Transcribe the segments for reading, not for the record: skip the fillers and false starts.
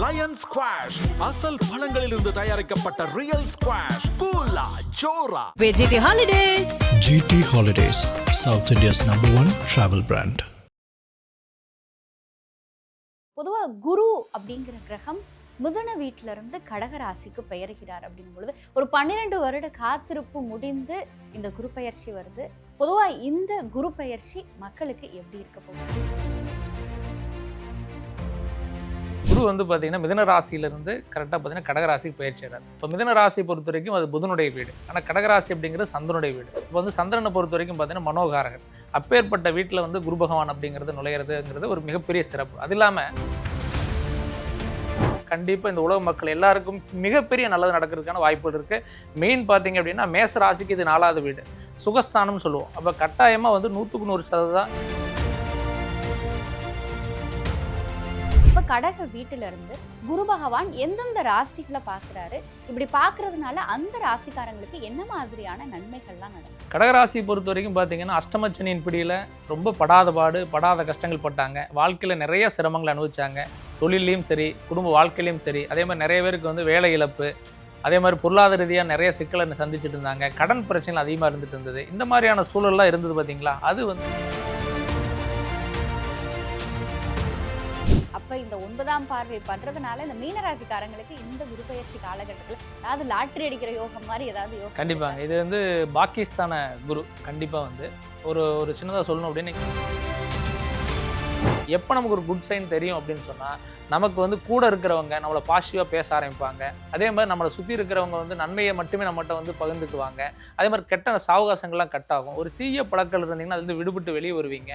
Line squash அசல் பழங்களிலிருந்து தயாரிக்கப்பட்ட real squash கூலா ஜோரா. GT Holidays. GT Holidays, South India's #1 travel brand. பொதுவாக குரு அப்படிங்கிற கிரகம் மிதுன வீட்டில இருந்து கடகராசிக்கு பெயர்கிறார் அப்படிங்கும் பொழுது ஒரு 12 வருட காத்திருப்பு முடிந்து இந்த குரு பெயர்ச்சி வருது. பொதுவாக இந்த குரு பெயர்ச்சி மக்களுக்கு எப்படி இருக்க போகுது? குரு வந்து பார்த்தீங்கன்னா மிதுன ராசியிலிருந்து கரெக்டாக பார்த்தீங்கன்னா கடகராசிக்கு பயிற்சியார். இப்போ மிதுன ராசியை பொறுத்த வரைக்கும் அது புதனுடைய வீடு, ஆனால் கடகராசி அப்படிங்கிறது சந்திரனுடைய வீடு. இப்போ வந்து சந்திரனை பொறுத்த வரைக்கும் பார்த்தீங்கன்னா மனோகாரகன். அப்பேற்பட்ட வீட்டில் வந்து குரு பகவான் அப்படிங்கிறது நுழையிறதுங்கிறது ஒரு மிகப்பெரிய சிறப்பு. அது இல்லாமல் கண்டிப்பாக இந்த உலக மக்கள் எல்லாருக்கும் மிகப்பெரிய நல்லது நடக்கிறதுக்கான வாய்ப்புகள் இருக்குது. மெயின் பார்த்தீங்க அப்படின்னா மேச ராசிக்கு இது 4வது வீடு, சுகஸ்தானம்னு சொல்லுவோம். அப்போ கட்டாயமாக வந்து 100% இப்போ கடக வீட்டில இருந்து குரு பகவான் எந்தெந்த ராசிகளை பார்க்குறாரு, இப்படி பார்க்கறதுனால அந்த ராசிக்காரங்களுக்கு என்ன மாதிரியான நன்மைகள்லாம் நடக்கும்? கடகராசியை பொறுத்த வரைக்கும் பார்த்தீங்கன்னா அஷ்டமச்சனியின் பிடியில் ரொம்ப படாத கஷ்டங்கள் பட்டாங்க. வாழ்க்கையில் நிறைய சிரமங்கள் அனுபவிச்சாங்க. தொழிலையும் சரி, குடும்ப வாழ்க்கையிலையும் சரி. அதே மாதிரி நிறைய பேருக்கு வந்து வேலை இழப்பு, அதே மாதிரி பொருளாதார ரீதியாக நிறைய சிக்கலை சந்திச்சுட்டு இருந்தாங்க. கடன் பிரச்சனைகள் அதிகமாக இருந்துட்டு இருந்தது. இந்த மாதிரியான சூழல்லாம் இருந்தது பார்த்தீங்களா? அது வந்து அப்ப இந்த 9ஆம் பார்வை பண்றதுனால இந்த மீனராசிக்காரங்களுக்கு இந்த குரு பெயர்ச்சி காலகட்டத்தில் அதாவது லாட்டரி அடிக்கிற யோகம் மாதிரி ஏதாவது யோகம்? கண்டிப்பாக இது வந்து பாகிஸ்தான குரு. கண்டிப்பாக வந்து ஒரு சின்னதாக சொல்லணும் அப்படின்னு, எப்போ நமக்கு ஒரு குட் சைன் தெரியும் அப்படின்னு சொன்னால், நமக்கு வந்து கூட இருக்கிறவங்க நம்மளை பாசிட்டிவாக பேச ஆரம்பிப்பாங்க. அதே மாதிரி நம்மளை சுற்றி இருக்கிறவங்க வந்து நன்மையை மட்டுமே நம்மகிட்ட வந்து பகிர்ந்துக்குவாங்க. அதே மாதிரி கெட்ட சாவகாசங்கள்லாம் கட் ஆகும். ஒரு தீய பழக்கம் இருந்தீங்கன்னா அதுலேருந்து விடுபட்டு வெளியே வருவீங்க.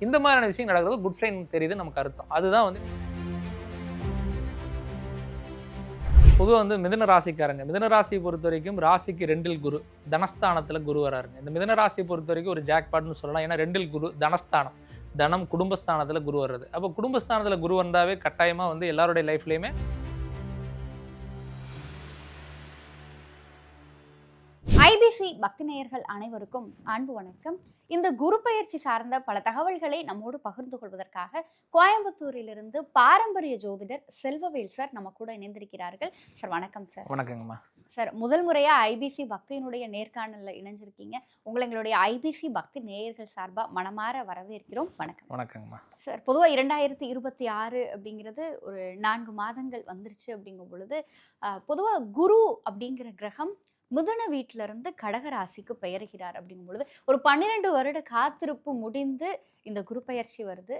இந்த மாதிரியான விஷயம் நடக்கிறது குட் சைன் தெரியுது நமக்கு அர்த்தம். அதுதான் வந்து பொதுவாக வந்து மிதுன ராசிக்காரங்க. மிதுன ராசியை பொறுத்த வரைக்கும் ராசிக்கு 2ல் குரு, தனஸ்தானத்தில் குரு வராருங்க. இந்த மிதுன ராசியை பொறுத்த வரைக்கும் ஒரு ஜாக்பாட்னு சொல்லலாம். ஏன்னா 2ல் குரு, தனஸ்தானம், தனம், குடும்பஸ்தானத்தில் குரு வர்றது. அப்போ குடும்பஸ்தானத்தில் குரு வந்தாவே கட்டாயமாக வந்து எல்லாருடைய லைஃப்லையுமே ஐபிசி பக்தி நேயர்கள் அனைவருக்கும் அன்பு வணக்கம். இந்த குரு பெயர்ச்சி சார்ந்த பல தகவல்களை நம்மோடு பகிர்ந்து கொள்வதற்காக கோயம்புத்தூரிலிருந்து பாரம்பரிய ஜோதிடர் செல்வவேல் சார் நம்ம கூட இணைந்திருக்கிறார்கள். சார் வணக்கம். சார் வணக்கங்கம்மா. சார் முதல் முறையாக ஐபிசி பக்தியினுடைய நேர்காணலில் இணைஞ்சிருக்கீங்க. உங்களை எங்களுடைய ஐபிசி பக்தி நேயர்கள் சார்பாக மனமாற வரவேற்கிறோம். வணக்கம். வணக்கங்கம்மா. சார் பொதுவாக 2026 அப்படிங்கிறது ஒரு 4 மாதங்கள் வந்துருச்சு. அப்படிங்கும் பொழுது பொதுவாக குரு அப்படிங்கிற கிரகம் மிதுன வீட்டில இருந்து கடகராசிக்கு பெயர்கிறார். அப்படிங்கும் பொழுது ஒரு 12 வருட காத்திருப்பு முடிந்து இந்த குரு பெயர்ச்சி வருது.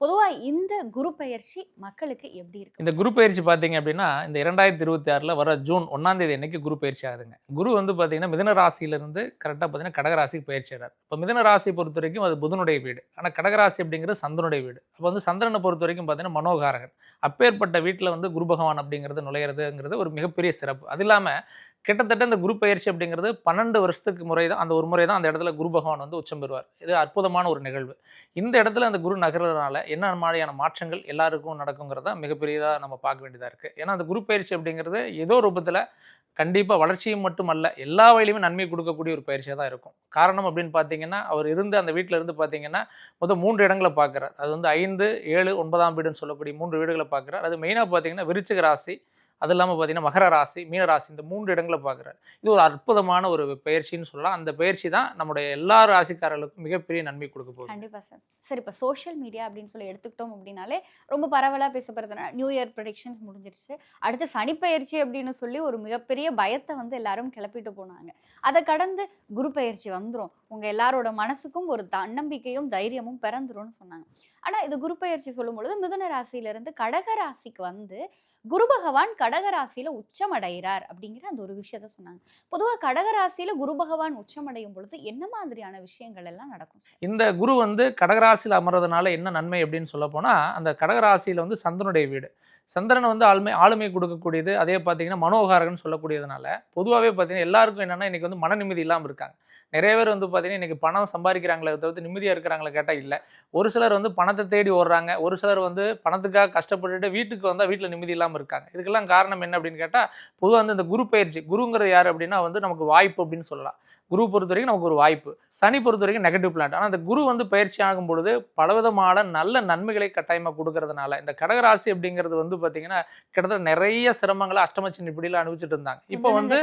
பொதுவாக இந்த குரு பெயர்ச்சி மக்களுக்கு எப்படி இருக்கு? இந்த குரு பெயர்ச்சி பார்த்தீங்க அப்படின்னா இந்த 2026 வர ஜூன் 1ஆம் தேதி அன்னைக்கு குரு பயிற்சி ஆகுதுங்க. குரு வந்து பார்த்தீங்கன்னா மிதுன ராசியிலிருந்து கரெக்டாக பார்த்தீங்கன்னா கடகராசிக்கு பயிற்சி ஆகிறார். இப்போ மிதுன ராசியை பொறுத்த வரைக்கும் அது புதனுடைய வீடு, ஆனால் கடகராசி அப்படிங்கிறது சந்திரனுடைய வீடு. அப்போ வந்து சந்திரனை பொறுத்த வரைக்கும் பார்த்தீங்கன்னா மனோகாரகன். அப்பேற்பட்ட வீட்டில் வந்து குரு பகவான் அப்படிங்கிறது நுழையிறதுங்கிறது ஒரு மிகப்பெரிய சிறப்பு. அது இல்லாமல் கிட்டத்தட்ட இந்த குரு பயிற்சி அப்படிங்கிறது 12 வருஷத்துக்கு முறை தான், அந்த ஒரு முறை தான் அந்த இடத்துல குரு பகவான் வந்து உச்சம் பெறுவார். இது அற்புதமான ஒரு நிகழ்வு. இந்த இடத்துல அந்த குரு நகர்றதுனால என்ன மாதிரியான மாற்றங்கள் எல்லாருக்கும் நடக்குங்கிறத மிகப்பெரியதாக நம்ம பார்க்க வேண்டியதாக இருக்குது. ஏன்னா அந்த குரு பயிற்சி அப்படிங்கிறது ஏதோ ரூபத்தில் கண்டிப்பாக வளர்ச்சியும் மட்டுமல்ல, எல்லா வகையிலுமே நன்மை கொடுக்கக்கூடிய ஒரு பயிற்சியாக தான் இருக்கும். காரணம் அப்படின்னு பார்த்தீங்கன்னா, அவர் இருந்து அந்த வீட்டில் இருந்து பார்த்தீங்கன்னா மொத்தம் 3 இடங்களை பார்க்குறார். அது வந்து 5, 7, 9ஆம் வீடுன்னு சொல்லக்கூடிய 3 வீடுகளை பார்க்குறார். அது மெயினாக பார்த்தீங்கன்னா விருச்சிக ராசி, அது இல்லாமல் பார்த்தீங்கன்னா மகர ராசி, மீன ராசி, இந்த 3 இடங்களை பார்க்குறாரு. இது ஒரு அற்புதமான ஒரு பயிற்சின்னு சொல்லலாம். அந்த பயிற்சி தான் நம்முடைய எல்லா ராசிக்காரர்களுக்கும் மிகப்பெரிய நன்மை கொடுக்க போகுது. கண்டிப்பாக சார். சரி, இப்போ சோஷியல் மீடியா அப்படின்னு சொல்லி எடுத்துக்கிட்டோம் அப்படின்னாலே ரொம்ப பரவலாக பேசப்படுறதுனா நியூ இயர் ப்ரெடிக்ஷன்ஸ் முடிஞ்சிருச்சு. அடுத்து சனிப்பெயர்ச்சி அப்படின்னு சொல்லி ஒரு மிகப்பெரிய பயத்தை வந்து எல்லாரும் கிளப்பிட்டு போனாங்க. அதை கடந்து குரு பெயர்ச்சி வந்துடும், உங்கள் எல்லாரோட மனசுக்கும் ஒரு தன்னம்பிக்கையும் தைரியமும் பிறந்துரும்னு சொன்னாங்க. ஆனால் இது குரு பெயர்ச்சி சொல்லும் பொழுது மிதுன ராசியிலிருந்து கடக ராசிக்கு வந்து குரு பகவான் கடகராசியில உச்சமடைகிறார் அப்படிங்கிற அந்த ஒரு விஷயத்த சொன்னாங்க. பொதுவாக கடகராசியில குரு பகவான் உச்சமடையும் பொழுது என்ன மாதிரியான விஷயங்கள் எல்லாம் நடக்கும்? இந்த குரு வந்து கடகராசியில் அமர்றதுனால என்ன நன்மை அப்படின்னு சொல்ல போனா, அந்த கடகராசியில வந்து சந்திரனுடைய வீடு, சந்திரன் வந்து ஆளுமை கொடுக்கக்கூடியது. அதே பார்த்தீங்கன்னா மனோகாரகன் சொல்லக்கூடியதுனால பொதுவாகவே பார்த்தீங்கன்னா எல்லாருக்கும் என்னன்னா இன்னைக்கு வந்து மன நிம்மதி இல்லாமல் இருக்காங்க. நிறைய பேர் வந்து பார்த்தீங்கன்னா இன்றைக்கி பணம் சம்பாதிக்கிறாங்களே தவிர்த்து நிம்மதியாக இருக்கிறாங்களே கேட்டால் இல்லை. ஒரு சிலர் வந்து பணத்தை தேடி ஓடுறாங்க, ஒரு சிலர் வந்து பணத்துக்காக கஷ்டப்பட்டுட்டு வீட்டுக்கு வந்தால் வீட்டில் நிம்மதி இல்லாமல் இருக்காங்க. இதுக்கெல்லாம் காரணம் என்ன அப்படின்னு கேட்டால், பொதுவாக வந்து இந்த குரு பயிற்சி, குருங்கிறது யார் அப்படின்னா வந்து நமக்கு வாய்ப்பு அப்படின்னு சொல்லலாம். குரு பொறுத்த வரைக்கும் நமக்கு ஒரு வாய்ப்பு. சனி பொறுத்த வரைக்கும் நெகட்டிவ் பிளானட். ஆனால் அந்த குரு வந்து பயிற்சி ஆகும் பொழுது பலவிதமான நல்ல நன்மைகளை கட்டாயமாக கொடுக்கறதுனால இந்த கடகராசி அப்படிங்கிறது வந்து பார்த்தீங்கன்னா கிட்டத்தட்ட நிறைய சிரமங்களை அஷ்டமச்சனி இப்படிலாம் அனுபவிச்சுட்டு இருந்தாங்க. இப்போ வந்து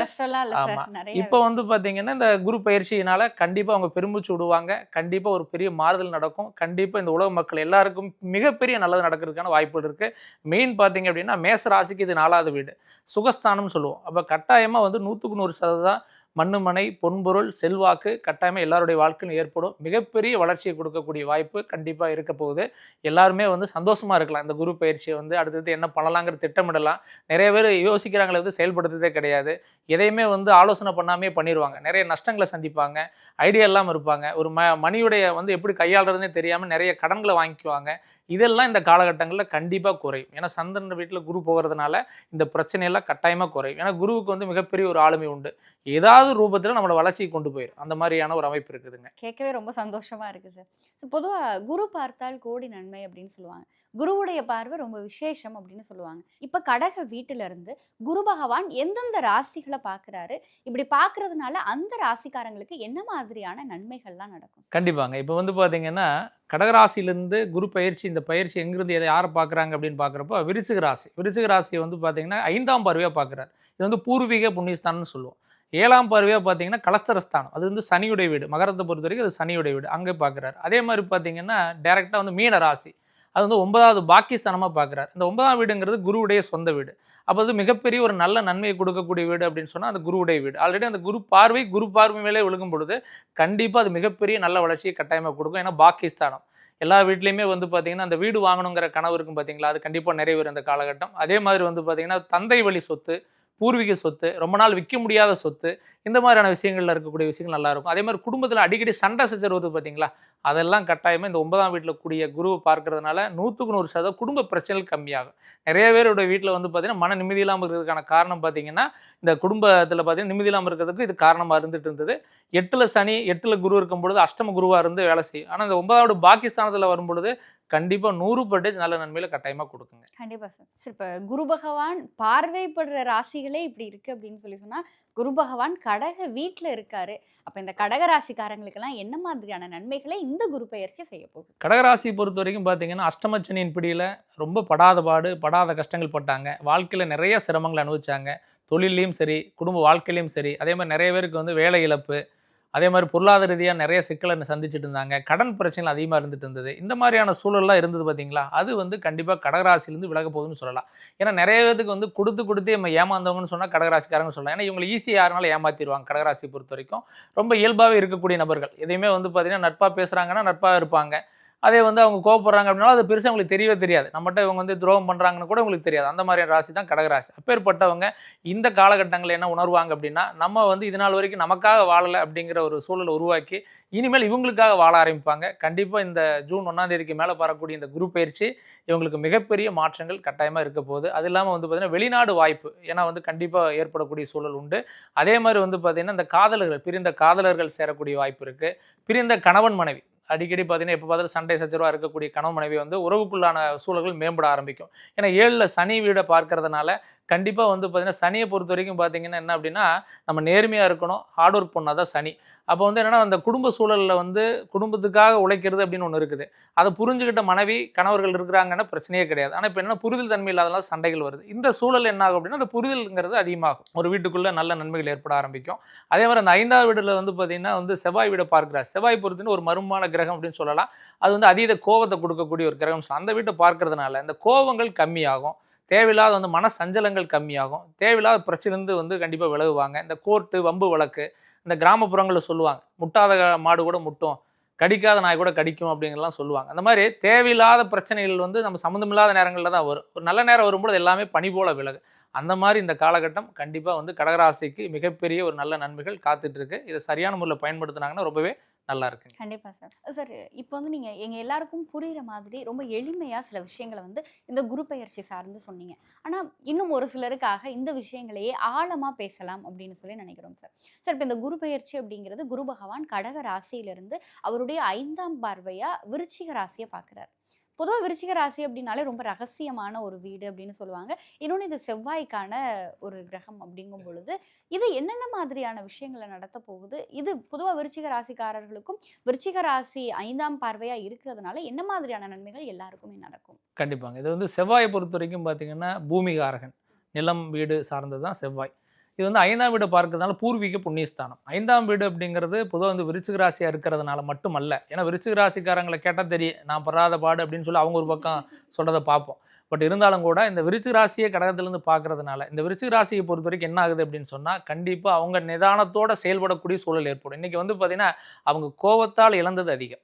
இப்போ வந்து பார்த்தீங்கன்னா இந்த குரு பயிற்சியினால கண்டிப்பாக அவங்க பெருமூச்சு விடுவாங்க. கண்டிப்பாக ஒரு பெரிய மாறுதல் நடக்கும். கண்டிப்பாக இந்த உலக மக்கள் எல்லாருக்கும் மிகப்பெரிய நல்லது நடக்கிறதுக்கான வாய்ப்புகள் இருக்கு. மெயின் பார்த்தீங்க அப்படின்னா மேச ராசிக்கு இது 4வது வீடு, சுகஸ்தானம்னு சொல்லுவோம். அப்போ கட்டாயமாக வந்து 100% மண்ணு மனை பொன்பொருள் செல்வாக்கு கட்டாயமாக எல்லாருடைய வாழ்க்கையும் ஏற்படும். மிகப்பெரிய வளர்ச்சியை கொடுக்கக்கூடிய வாய்ப்பு கண்டிப்பாக இருக்க போகுது. எல்லாருமே வந்து சந்தோஷமா இருக்கலாம். இந்த குரு பயிற்சியை வந்து அடுத்தது என்ன பண்ணலாங்கிற திட்டமிடலாம். நிறைய பேர் யோசிக்கிறாங்களே வந்து செயல்படுத்துறதே கிடையாது. எதையுமே வந்து ஆலோசனை பண்ணாமே பண்ணிடுவாங்க. நிறைய நஷ்டங்களை சந்திப்பாங்க. ஐடியா இல்லாமல் இருப்பாங்க. ஒரு மணியுடைய வந்து எப்படி கையாளுறதுனே தெரியாமல் நிறைய கடன்களை வாங்கிக்குவாங்க. இதெல்லாம் இந்த காலகட்டங்களில் கண்டிப்பாக குறையும். ஏன்னா சந்திரன் வீட்டில் குரு போகிறதுனால இந்த பிரச்சனையெல்லாம் கட்டாயமாக குறையும். ஏன்னா குருவுக்கு வந்து மிகப்பெரிய ஒரு ஆளுமை உண்டு. ஏதாவது ரூபத்தில் நம்மளோட வளர்ச்சியை கொண்டு போயிடும். அந்த மாதிரியான ஒரு அமைப்பு இருக்குதுங்க. கேட்கவே ரொம்ப சந்தோஷமா இருக்கு சார். பொதுவாக குரு பார்த்தால் கோடி நன்மை அப்படின்னு சொல்லுவாங்க. குருவுடைய பார்வை ரொம்ப விசேஷம் அப்படின்னு சொல்லுவாங்க. இப்போ கடக வீட்டில இருந்து குரு பகவான் எந்தெந்த ராசிகளை பார்க்குறாரு, இப்படி பார்க்கறதுனால அந்த ராசிக்காரங்களுக்கு என்ன மாதிரியான நன்மைகள்லாம் நடக்கும்? கண்டிப்பாங்க. இப்போ வந்து பார்த்தீங்கன்னா கடகராசியிலிருந்து குரு பயிற்சி, இந்த பயிற்சி எங்கிருந்து யாரை பார்க்குறாங்க அப்படின்னு பார்க்குறப்போ விருச்சிக ராசி. விருச்சிக ராசியை வந்து பார்த்தீங்கன்னா 5ஆம் பார்வையாக பார்க்குறாரு. இது வந்து பூர்வீக புண்ணியஸ்தானம்னு சொல்லுவோம். 7ஆம் பார்வையாக பார்த்தீங்கன்னா கலஸ்தரஸ்தானம். அது வந்து சனியுடைய வீடு. மகரத்தை பொறுத்த வரைக்கும் அது சனியுடைய வீடு. அங்கே பார்க்குறாரு. அதே மாதிரி பார்த்தீங்கன்னா டைரெக்டாக வந்து மீன ராசி. அது வந்து 9வது பாக்கியஸ்தானமாக பார்க்குறாரு. இந்த 9ஆம் வீடுங்கிறது குருவுடைய சொந்த வீடு. அப்போ அது மிகப்பெரிய ஒரு நல்ல நன்மையை கொடுக்கக்கூடிய வீடு அப்படின்னு சொன்னால் அந்த குருவுடைய வீடு. ஆல்ரெடி அந்த குரு பார்வை மேலே விழுகும் பொழுது கண்டிப்பாக அது மிகப்பெரிய நல்ல வளர்ச்சியை கட்டாயமாக கொடுக்கும். ஏன்னா பாக்கியஸ்தானம் எல்லா வீட்லேயுமே வந்து பார்த்தீங்கன்னா அந்த வீடு வாங்கணுங்கிற கனவு இருக்கும் பார்த்தீங்களா, அது கண்டிப்பாக நிறைவேறும் இந்த காலகட்டம். அதே மாதிரி வந்து பார்த்தீங்கன்னா தந்தை வழி சொத்து, பூர்வீக சொத்து, ரொம்ப நாள் விற்க முடியாத சொத்து, இந்த மாதிரியான விஷயங்கள்ல இருக்கக்கூடிய விஷயங்கள் நல்லா இருக்கும். அதே மாதிரி குடும்பத்தில் அடிக்கடி சண்டை சச்சரவு வருது பார்த்தீங்களா, அதெல்லாம் கட்டாயமாக இந்த 9ஆம் வீட்டில் கூடிய குருவை பார்க்கறதுனால 100% குடும்ப பிரச்சனைகள் கம்மியாகும். நிறைய பேருடைய வீட்டில் வந்து பார்த்தீங்கன்னா மன நிம்மதி இல்லாமல் இருக்கிறதுக்கான காரணம் பார்த்தீங்கன்னா இந்த குடும்பத்தில் பார்த்தீங்கன்னா நிம்மதி இல்லாமல் இருக்கிறதுக்கு இது காரணமாக இருந்துட்டு இருந்தது. 8ல் சனி 8ல் குரு இருக்கும் பொழுது அஷ்டம குருவாக இருந்து வேலை செய்யும். ஆனால் இந்த 9வது பாக்கியஸ்தானத்தில் வரும் பொழுது கண்டிப்பா 100% நல்ல நன்மையில கட்டாயமா கொடுக்குங்க. கண்டிப்பா சார். சார் இப்போ குரு பகவான் பார்வைப்படுற ராசிகளே இப்படி இருக்கு அப்படின்னு சொன்னா குரு பகவான் கடக வீட்டில் இருக்காரு. அப்ப இந்த கடக ராசிக்காரங்களுக்கெல்லாம் என்ன மாதிரியான நன்மைகளை இந்த குரு பயிற்சி செய்ய போகுது? கடகராசி பொறுத்த வரைக்கும் பார்த்தீங்கன்னா அஷ்டமச்சனியின் பிடியில் ரொம்ப படாத கஷ்டங்கள் பட்டாங்க. வாழ்க்கையில் நிறைய சிரமங்கள் அனுபவிச்சாங்க. தொழிலையும் சரி, குடும்ப வாழ்க்கையிலையும் சரி, அதே மாதிரி நிறைய பேருக்கு வந்து வேலை இழப்பு, அதே மாதிரி பொருளாதார ரீதியாக நிறைய சிக்கலை சந்திச்சுட்டு இருந்தாங்க. கடன் பிரச்சனைகள் அதிகமாக இருந்துட்டு இருந்தது. இந்த மாதிரியான சூழல்லாம் இருந்தது பார்த்தீங்களா, அது வந்து கண்டிப்பாக கடகராசிலேருந்து விலக போகுதுன்னு சொல்லலாம். ஏன்னா நிறைய பேருக்கு வந்து கொடுத்து நம்ம ஏமாந்தவங்கன்னு சொன்னால் கடகராசிக்காரங்க சொல்லலாம். ஏன்னா இவங்களை ஈஸியாக யாருனாலும் ஏமாற்றிடுவாங்க. கடகராசி பொறுத்த வரைக்கும் ரொம்ப இயல்பாகவே இருக்கக்கூடிய நபர்கள். எதையுமே வந்து பார்த்தீங்கன்னா நட்பாக பேசுகிறாங்கன்னா நட்பாக இருப்பாங்க. அதே வந்து அவங்க கோவப்படுறாங்க அப்படின்னாலும் அது பெருசாக உங்களுக்கு தெரியவே தெரியாது. நம்மகிட்ட இவங்க வந்து துரோகம் பண்ணுறாங்கன்னு கூட உங்களுக்கு தெரியாது. அந்த மாதிரியான ராசி தான் கடகராசி. அப்பேற்பட்டவங்க இந்த காலகட்டங்களில் என்ன உணர்வாங்க அப்படின்னா, நம்ம வந்து இது நாள் வரைக்கும் நமக்காக வாழலை அப்படிங்கிற ஒரு சூழலை உருவாக்கி இனிமேல் இவங்களுக்காக வாழ ஆரம்பிப்பாங்க. கண்டிப்பாக இந்த ஜூன் 1ஆம் தேதிக்கு மேலே வரக்கூடிய இந்த குரு பயிற்சி இவங்களுக்கு மிகப்பெரிய மாற்றங்கள் கட்டாயமாக இருக்க போகுது. அது இல்லாமல் வந்து பார்த்தீங்கன்னா வெளிநாடு வாய்ப்பு, ஏன்னா வந்து கண்டிப்பாக ஏற்படக்கூடிய சூழல் உண்டு. அதே மாதிரி வந்து பார்த்தீங்கன்னா இந்த பிரிந்த காதலர்கள் சேரக்கூடிய வாய்ப்பு இருக்குது. பிரிந்த கணவன் மனைவி அடிக்கடி பார்த்தீங்கன்னா எப்போ பார்த்தாலும் சண்டை சச்சரவாக இருக்கக்கூடிய கணவன் மனைவி வந்து உறவுக்குள்ளான சூழல்கள் மேம்பட ஆரம்பிக்கும். ஏன்னா 7ல் சனி வீடை பார்க்கறதுனால கண்டிப்பாக வந்து பார்த்தீங்கன்னா சனியை பொறுத்த வரைக்கும் பார்த்தீங்கன்னா என்ன அப்படின்னா நம்ம நேர்மையாக இருக்கணும், ஹார்ட் ஒர்க் பண்ணால் தான் சனி. அப்போ வந்து என்னன்னா அந்த குடும்ப சூழலில் வந்து குடும்பத்துக்காக உழைக்கிறது அப்படின்னு ஒன்று இருக்குது. அதை புரிஞ்சுக்கிட்ட மனைவி கணவர்கள் இருக்கிறாங்கன்னா பிரச்சனையே கிடையாது. ஆனால் இப்போ என்ன புரிதல் தன்மை இல்லாதனால சண்டைகள் வருது. இந்த சூழல் என்ன ஆகும் அப்படின்னா அந்த புரிதல்ங்கிறது அதிகமாகும். ஒரு வீட்டுக்குள்ளே நல்ல நன்மைகள் ஏற்பட ஆரம்பிக்கும். அதே மாதிரி அந்த 5ஆவது வீட்டில் வந்து பார்த்தீங்கன்னா வந்து செவ்வாய் வீடை பார்க்கிறார். செவ்வாய் பொறுத்துன்னு ஒரு மர்மமான கிரகம் அப்படின்னு சொல்லலாம். அது வந்து அதீத கோபத்தை கொடுக்கக்கூடிய ஒரு கிரகம். அந்த வீட்டை பார்க்கறதுனால இந்த கோபங்கள் கம்மியாகும். தேவையில்லாத வந்து மன சஞ்சலங்கள் கம்மியாகும். தேவையில்லாத பிரச்சனைலேருந்து வந்து கண்டிப்பாக விலகுவாங்க. இந்த கோர்ட்டு வம்பு வழக்கு இந்த கிராமப்புறங்களில் சொல்லுவாங்க, முட்டாத மாடு கூட முட்டும், கடிக்காத நாய் கூட கடிக்கும் அப்படிங்கிறலாம் சொல்லுவாங்க. அந்த மாதிரி தேவையில்லாத பிரச்சனைகள் வந்து நம்ம சம்மந்தமில்லாத நேரங்களில் தான் வரும். ஒரு நல்ல நேரம் வரும்போது எல்லாமே பனி போல விலகு. அந்த மாதிரி இந்த காலகட்டம் கண்டிப்பாக வந்து கடகராசிக்கு மிகப்பெரிய ஒரு நல்ல நன்மைகள் காத்துட்டு இருக்கு. இதை சரியான முறையில் பயன்படுத்தினாங்கன்னா ரொம்பவே நல்லா இருக்குங்க. கண்டிப்பா சார். சார் இப்போ வந்து நீங்க எங்க எல்லாருக்கும் புரியுற மாதிரி ரொம்ப எளிமையா சில விஷயங்களை வந்து இந்த குரு பயிற்சி சார்ந்து சொன்னீங்க. ஆனா இன்னும் ஒரு சிலருக்காக இந்த விஷயங்களையே ஆழமா பேசலாம் அப்படின்னு சொல்லி நினைக்கிறோம் சார். சார் இப்போ இந்த குரு பயிற்சி அப்படிங்கிறது குரு பகவான் கடக ராசியிலிருந்து அவருடைய 5ஆம் பார்வையா விருச்சிக ராசியை பார்க்குறாரு. பொதுவாக விருச்சிக ராசி அப்படின்னாலே ரொம்ப ரகசியமான ஒரு வீடு அப்படின்னு சொல்லுவாங்க. இன்னொன்று இது செவ்வாய்க்கான ஒரு கிரகம் அப்படிங்கும் பொழுது இது என்னென்ன மாதிரியான விஷயங்களை நடத்த போகுது? இது பொதுவாக விருச்சிக ராசிக்காரர்களுக்கும் விருச்சிக ராசி 5ஆம் பார்வையா இருக்கிறதுனால என்ன மாதிரியான நன்மைகள் எல்லாருக்குமே நடக்கும்? கண்டிப்பாங்க. இது வந்து செவ்வாயை பொறுத்த வரைக்கும் பார்த்தீங்கன்னா பூமிகாரகன், நிலம் வீடு சார்ந்தது தான் செவ்வாய். இது வந்து 5ஆம் வீடு பார்க்கறதுனால பூர்வீக புண்ணியஸ்தானம். 5ஆம் வீடு அப்படிங்கிறது பொதுவாக வந்து விருச்சிக ராசியாக இருக்கிறதுனால மட்டுமல்ல. ஏன்னா விருச்சிக ராசிக்காரங்களை கேட்டால் தெரியும், நான் படாத பாடு அப்படின்னு சொல்லி அவங்க ஒரு பக்கம் சொல்கிறத பார்ப்போம். பட் இருந்தாலும் கூட இந்த விருச்சிக ராசியை கடகத்திலேருந்து பார்க்கறதுனால இந்த விருச்சிக ராசியை பொறுத்த வரைக்கும் என்ன ஆகுது அப்படின்னு சொன்னால், கண்டிப்பாக அவங்க நிதானத்தோடு செயல்படக்கூடிய சூழல் ஏற்படும். இன்றைக்கி வந்து பார்த்திங்கன்னா அவங்க கோபத்தால் இழந்தது அதிகம்.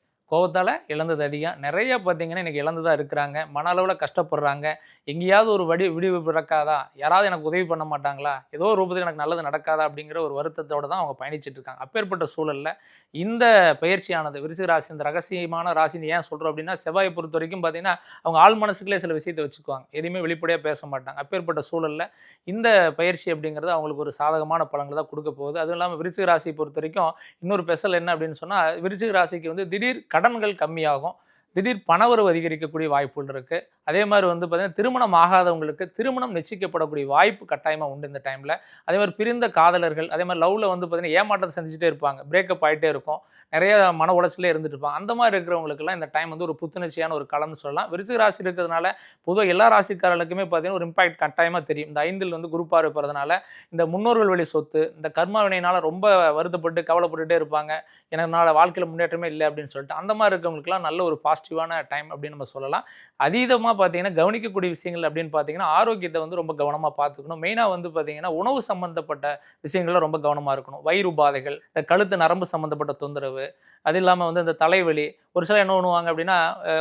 நிறைய பார்த்தீங்கன்னா இன்றைக்கி இழந்து தான் இருக்கிறாங்க. மன அளவில் கஷ்டப்படுறாங்க. எங்கேயாவது ஒரு விடிவு பிறக்காதா, யாராவது எனக்கு உதவி பண்ண மாட்டாங்களா, ஏதோ ஒரு ரூபத்தில் எனக்கு நல்லது நடக்காதா அப்படிங்கிற ஒரு வருத்தத்தோடு தான் அவங்க பயணிச்சுட்டு இருக்காங்க. அப்பேற்பட்ட சூழலில் இந்த பயிற்சியானது விருச்சிக ராசி, இந்த ரகசியமான ராசின்னு ஏன் சொல்கிறோம் அப்படின்னா, செவ்வாயை பொறுத்த வரைக்கும் பார்த்தீங்கன்னா அவங்க ஆள் மனசுக்குள்ளே சில விஷயத்தை வச்சுக்குவாங்க, எதுவுமே வெளிப்படையாக பேச மாட்டாங்க. அப்பேற்பட்ட சூழலில் இந்த பயிற்சி அப்படிங்கிறது அவங்களுக்கு ஒரு சாதகமான பலன்களை தான் கொடுக்க போகுது. அதுவும் இல்லாமல் விருச்சிக ராசியை பொறுத்த வரைக்கும் இன்னொரு ஸ்பெஷல் என்ன அப்படின்னு சொன்னால், விருச்சிக ராசிக்கு வந்து திடீர் கடன்கள் கம்மியாகும், திடீர் பணவரவு அதிகரிக்கக்கூடிய வாய்ப்புகள் இருக்குது. அதே மாதிரி வந்து பார்த்திங்கன்னா திருமணம் ஆகாதவங்களுக்கு திருமணம் நிச்சயிக்கப்படக்கூடிய வாய்ப்பு கட்டாயமாக உண்டு இந்த டைமில். அதே மாதிரி பிரிந்த காதலர்கள், அதே மாதிரி லவ்வில் வந்து பார்த்திங்கன்னா ஏமாற்றத்தை சந்திச்சுட்டே இருப்பாங்க, பிரேக்கப் ஆகிட்டே இருக்கும், நிறைய மன உளைச்சலே இருந்துட்டு இருப்பாங்க. அந்த மாதிரி இருக்கிறவங்களுக்குலாம் இந்த டைம் வந்து ஒரு புத்துணர்ச்சியான ஒரு காலம்னு சொல்லலாம். விருச்சிக ராசி இருக்கிறதுனால பொதுவாக எல்லா ராசிக்காரர்களுக்குமே பார்த்திங்கன்னா ஒரு இம்பாக்ட் கட்டாயமாக தெரியும். இந்த 5ல் வந்து குரு பார்வை இருப்பதனால இந்த முன்னோர்கள் வழி சொத்து, இந்த கர்மா வினையினால் ரொம்ப வருத்தப்பட்டு கவலைப்பட்டுட்டே இருப்பாங்க, என்னால் வாழ்க்கையில் முன்னேற்றமே இல்லை அப்படின்னு சொல்லிட்டு. அந்த மாதிரி இருக்கிறவங்களுக்குலாம் நல்ல ஒரு பாசிட்டிவான டைம் அப்படின்னு நம்ம சொல்லலாம். அதீதமாக பார்த்தீங்கன்னா கவனிக்கக்கூடிய விஷயங்கள் அப்படின்னு பார்த்தீங்கன்னா ஆரோக்கியத்தை வந்து ரொம்ப கவனமாக பார்த்துக்கணும். மெயினாக வந்து பார்த்தீங்கன்னா உணவு சம்மந்தப்பட்ட விஷயங்கள்ல ரொம்ப கவனமாக இருக்கணும். வயிறு உபாதைகள், இந்த கழுத்து நரம்பு சம்மந்தப்பட்ட தொந்தரவு, அது இல்லாமல் வந்து இந்த தலைவலி. ஒரு சில என்ன பண்ணுவாங்க அப்படின்னா,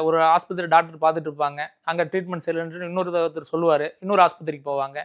ஒரு ஆஸ்பத்திரி டாக்டர் பார்த்துட்டு இருப்பாங்க, அங்கே ட்ரீட்மெண்ட் சரியில்லைன்னு இன்னொருத்தர் சொல்லுவார், இன்னொரு ஆஸ்பத்திரிக்கு போவாங்க.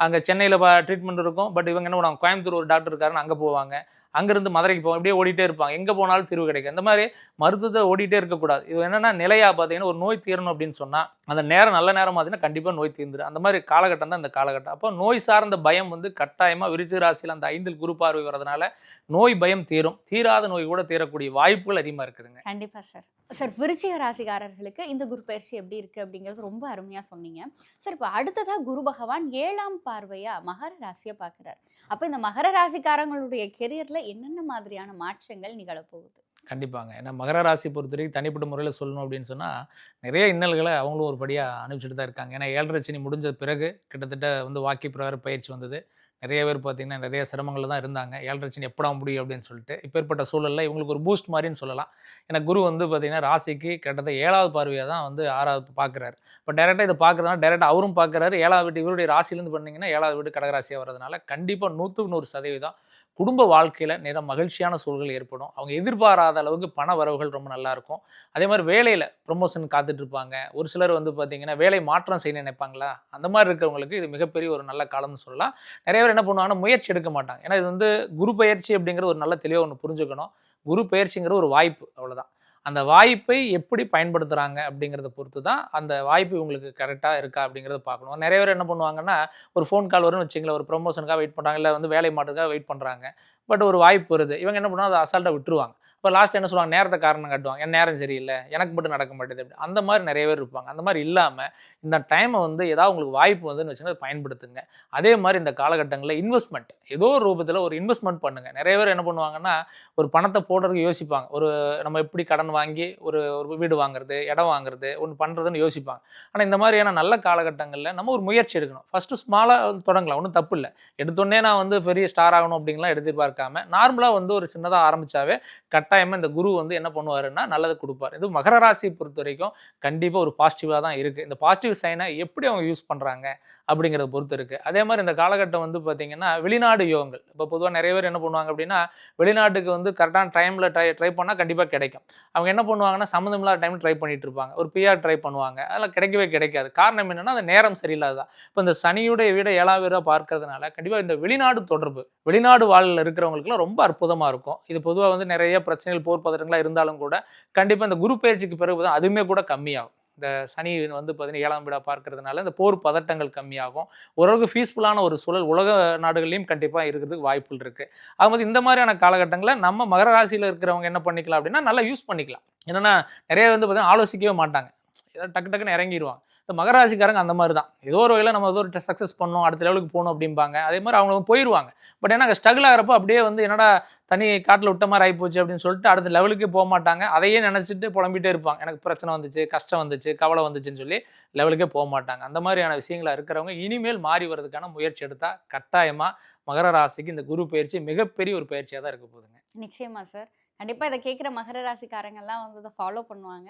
அங்கே சென்னையில் ட்ரீட்மெண்ட் இருக்கும், பட் இவங்க என்ன பண்ணுவாங்க, கோயம்புத்தூர் ஒரு டாக்டர் இருக்காருன்னு அங்கே போவாங்க, அங்கேருந்து மதுரைக்கு போவாங்க, அப்படியே ஓடிட்டே இருப்பாங்க, எங்கே போனாலும் தீர்வு கிடைக்கும். இந்த மாதிரி மருத்துவத்தை ஓடிட்டே இருக்கக்கூடாது. இது என்னென்னா நிலையாக பார்த்தீங்கன்னா ஒரு நோய் தீரணும் அப்படின்னு சொன்னால் அந்த நேரம் நல்ல நேரம் பார்த்தீங்கன்னா கண்டிப்பாக நோய் தீர்ந்துடும். அந்த மாதிரி காலகட்டம் தான் இந்த காலகட்டம். அப்போ நோய் சார்ந்த பயம் வந்து கட்டாயமாக விருச்சிக ராசியில் அந்த 5ல் குரு பார்வை வரதுனால நோய் பயம் தீரும். தீராத நோய் கூட தீரக்கூடிய வாய்ப்புகள் அதிகமாக இருக்குதுங்க. கண்டிப்பாக சார். சார், விருச்சிக ராசிக்காரர்களுக்கு இந்த குரு பயிற்சி எப்படி இருக்குது அப்படிங்கிறது ரொம்ப அருமையாக சொன்னீங்க சார். இப்போ அடுத்ததாக குரு பகவான் 7ஆம் பார்வையாக மகர ராசியை பார்க்குறாரு. அப்போ இந்த மகர ராசிக்காரங்களுடைய கெரியரில் என்னென்ன மாதிரியான மாற்றங்கள் நிகழப்போகுது? கண்டிப்பாங்க. ஏன்னா மகர ராசி பொறுத்த வரைக்கும் தனிப்பட்ட முறையில் சொல்லணும் அப்படின்னு சொன்னால் நிறைய இன்னல்களை அவங்களும் ஒரு படியாக அனுப்பிச்சிட்டு தான் இருக்காங்க. ஏன்னா 7.5 சனி முடிஞ்ச பிறகு கிட்டத்தட்ட வந்து வாக்கி பிரகார பயிற்சி வந்தது. நிறைய பேர் பார்த்திங்கன்னா நிறைய சிரமங்கள் தான் இருந்தாங்க. 7.5 சனி எப்படா முடியும் அப்படின்னு சொல்லிட்டு. இப்பேற்பட்ட சூழலில் இவங்களுக்கு ஒரு பூஸ்ட் மாதிரின்னு சொல்லலாம். ஏன்னா குரு வந்து பார்த்திங்கன்னா ராசிக்கு கிட்டத்தட்ட 7வது பார்வையாக தான் வந்து 6வது பார்க்குறாரு. இப்போ டேரெக்டாக இதை பார்க்குறதுனால டேரெக்டாக அவரும் பார்க்குறாரு. 7வது வீட்டு இவருடைய ராசிலேருந்து பண்ணிங்கன்னா 7வது வீடு கடகராசியாக வர்றதுனால கண்டிப்பாக 100% குடும்ப வாழ்க்கையில் நிறைய மகிழ்ச்சியான சூழல்கள் ஏற்படும். அவங்க எதிர்பாராத அளவுக்கு பண வரவுகள் ரொம்ப நல்லாயிருக்கும். அதே மாதிரி வேலையில் ப்ரொமோஷன் காத்துட்ருப்பாங்க. ஒரு சிலர் வந்து பார்த்திங்கன்னா வேலை மாற்றம் செய்ய நினைப்பாங்களா, அந்த மாதிரி இருக்கிறவங்களுக்கு இது மிகப்பெரிய ஒரு நல்ல காலம்னு சொல்லலாம். நிறைய பேர் என்ன பண்ணுவாங்கன்னா முயற்சி எடுக்க மாட்டாங்க. ஏன்னா இது வந்து குரு பயிற்சி அப்படிங்கிற ஒரு நல்ல தெளிவாக ஒன்று புரிஞ்சுக்கணும். குரு பயிற்சிங்கிற ஒரு வாய்ப்பு, அவ்வளோதான். அந்த வாய்ப்பை எப்படி பயன்படுத்துகிறாங்க அப்படிங்கிறத பொறுத்து தான் அந்த வாய்ப்பு உங்களுக்கு கரெக்டாக இருக்கா அப்படிங்கிறத பார்க்கணும். நிறைய பேர் என்ன பண்ணுவாங்கன்னா, ஒரு ஃபோன் கால் வரும்னு வச்சுங்களேன், ஒரு ப்ரொமோஷனுக்காக வெயிட் பண்ணுறாங்க, இல்லை வந்து வேலை மாட்டுக்காக வெயிட் பண்ணுறாங்க. பட் ஒரு வாய்ப்பு வருது, இவங்க என்ன பண்ணுவாங்க, அதை அசால்ட்டாக விட்டுருவாங்க. இப்போ லாஸ்ட் என்ன சொல்லுவாங்க, நேரத்தை காரணம் காட்டுவாங்க, என் நேரம் சரியில்லை, எனக்கு மட்டும் நடக்க மாட்டேது அப்படி. அந்த மாதிரி நிறைய பேர் இருப்பாங்க. அந்த மாதிரி இல்லாமல் இந்த டைமை வந்து ஏதாவது உங்களுக்கு வாய்ப்பு வந்துன்னு வச்சுங்கன்னா பயன்படுத்துங்க. அதே மாதிரி இந்த காலகட்டங்களில் இன்வெஸ்ட்மெண்ட் ஏதோ ஒரு ரூபத்தில் ஒரு இன்வெஸ்ட்மெண்ட் பண்ணுங்கள். நிறைய பேர் என்ன பண்ணுவாங்கன்னா, ஒரு பணத்தை போடுறதுக்கு யோசிப்பாங்க. ஒரு நம்ம எப்படி கடன் வாங்கி ஒரு வீடு வாங்குறது, இடம் வாங்குறது, ஒன்று பண்ணுறதுன்னு யோசிப்பாங்க. ஆனால் இந்த மாதிரியான நல்ல காலகட்டங்களில் நம்ம ஒரு முயற்சி எடுக்கணும். ஃபஸ்ட்டு ஸ்மாலாக தொடங்கலாம், ஒன்றும் தப்பு இல்லை. எடுத்தோடனே நான் வந்து பெரிய ஸ்டார் ஆகணும் அப்படின்லாம் எதிர்பார்க்காம நார்மலாக வந்து ஒரு சின்னதாக ஆரம்பித்தாவே கட்டாயமாக இந்த குரு வந்து என்ன பண்ணுவாருன்னா நல்லது கொடுப்பார். இது மகர ராசியை பொறுத்த வரைக்கும் கண்டிப்பாக ஒரு பாசிட்டிவாக தான் இருக்குது. இந்த பாசிட்டிவ் சைனை எப்படி அவங்க யூஸ் பண்ணுறாங்க அப்படிங்கிறத பொறுத்து இருக்குது. அதே மாதிரி இந்த காலகட்டம் வந்து பார்த்திங்கன்னா வெளிநாடு யோகங்கள். இப்போ பொதுவாக நிறைய பேர் என்ன பண்ணுவாங்க அப்படின்னா, வெளிநாட்டுக்கு வந்து கரெக்டான டைமில் ட்ரை பண்ணால் கண்டிப்பாக கிடைக்கும். அவங்க என்ன பண்ணுவாங்கன்னா, சம்மந்தமில்லாத டைமில் ட்ரை பண்ணிட்டு இருப்பாங்க. ஒரு பிஆர் ட்ரை பண்ணுவாங்க, அதெல்லாம் கிடைக்கவே கிடைக்காது. காரணம் என்னென்னா, அந்த நேரம் சரியில்லாததான். இப்போ இந்த சனியுடைய வீட 7ஆம் வீடாக பார்க்கறதுனால கண்டிப்பாக இந்த வெளிநாடு தொடர்பு, வெளிநாடு வாழ்வில் இருக்கிறவங்களுக்குலாம் ரொம்ப அற்புதமாக இருக்கும். இது பொதுவாக வந்து நிறைய பிரச்சனைகள், போர் பதட்டங்களாக இருந்தாலும் கூட கண்டிப்பாக இந்த குரு பயிற்சிக்கு பிறகு தான் அதுவுமே கூட கம்மியாகும். இந்த சனி வந்து பார்த்தீங்கன்னா 7ஆம் வீடாக பார்க்கறதுனால இந்த போர் பதட்டங்கள் கம்மியாகும். ஓரளவுக்கு பீஸ்ஃபுல்லான ஒரு சூழல் உலக நாடுகள்லையும் கண்டிப்பாக இருக்கிறதுக்கு வாய்ப்புகள் இருக்குது. அதுமாதிரி இந்த மாதிரியான காலகட்டங்களில் நம்ம மகர ராசியில் இருக்கிறவங்க என்ன பண்ணிக்கலாம் அப்படின்னா நல்லா யூஸ் பண்ணிக்கலாம். என்னென்னா நிறைய வந்து பார்த்தீங்கன்னா ஆலோசிக்கவே மாட்டாங்க. ஏதாவது டக்கு டக்குன்னு இறங்கிடுவாங்க. இந்த மகராசிக்காரங்க அந்த மாதிரி தான், ஏதோ ஒரு வகையில் நம்ம ஏதோ ஒரு சக்ஸஸ் பண்ணணும், அடுத்த லெவலுக்கு போகணும் அப்படிம்பாங்க. அதே மாதிரி அவங்க போயிடுவாங்க. பட் ஏன்னா அங்கே ஸ்ட்ரகிள் ஆகிறப்போ அப்படியே வந்து என்னடா தனி காட்டில் விட்ட மாதிரி ஆகிப்போச்சு அப்படின்னு சொல்லிட்டு அடுத்த லெவலுக்கே போக மாட்டாங்க. அதையே நினச்சிட்டு புலம்பிகிட்டே இருப்பாங்க, எனக்கு பிரச்சனை வந்துச்சு, கஷ்டம் வந்துச்சு, கவலை வந்துச்சுன்னு சொல்லி லெவலுக்கே போக மாட்டாங்க. அந்த மாதிரியான விஷயங்களாக இருக்கிறவங்க இனிமேல் மாறி வரதுக்கான முயற்சி எடுத்தால் கட்டாயமாக மகர ராசிக்கு இந்த குரு பயிற்சி மிகப்பெரிய ஒரு பயிற்சியாக தான் இருக்க போகுதுங்க. நிச்சயமா சார். கண்டிப்பாக இதை கேட்குற மகர ராசிக்காரங்கெல்லாம் வந்து இதை ஃபாலோ பண்ணுவாங்க.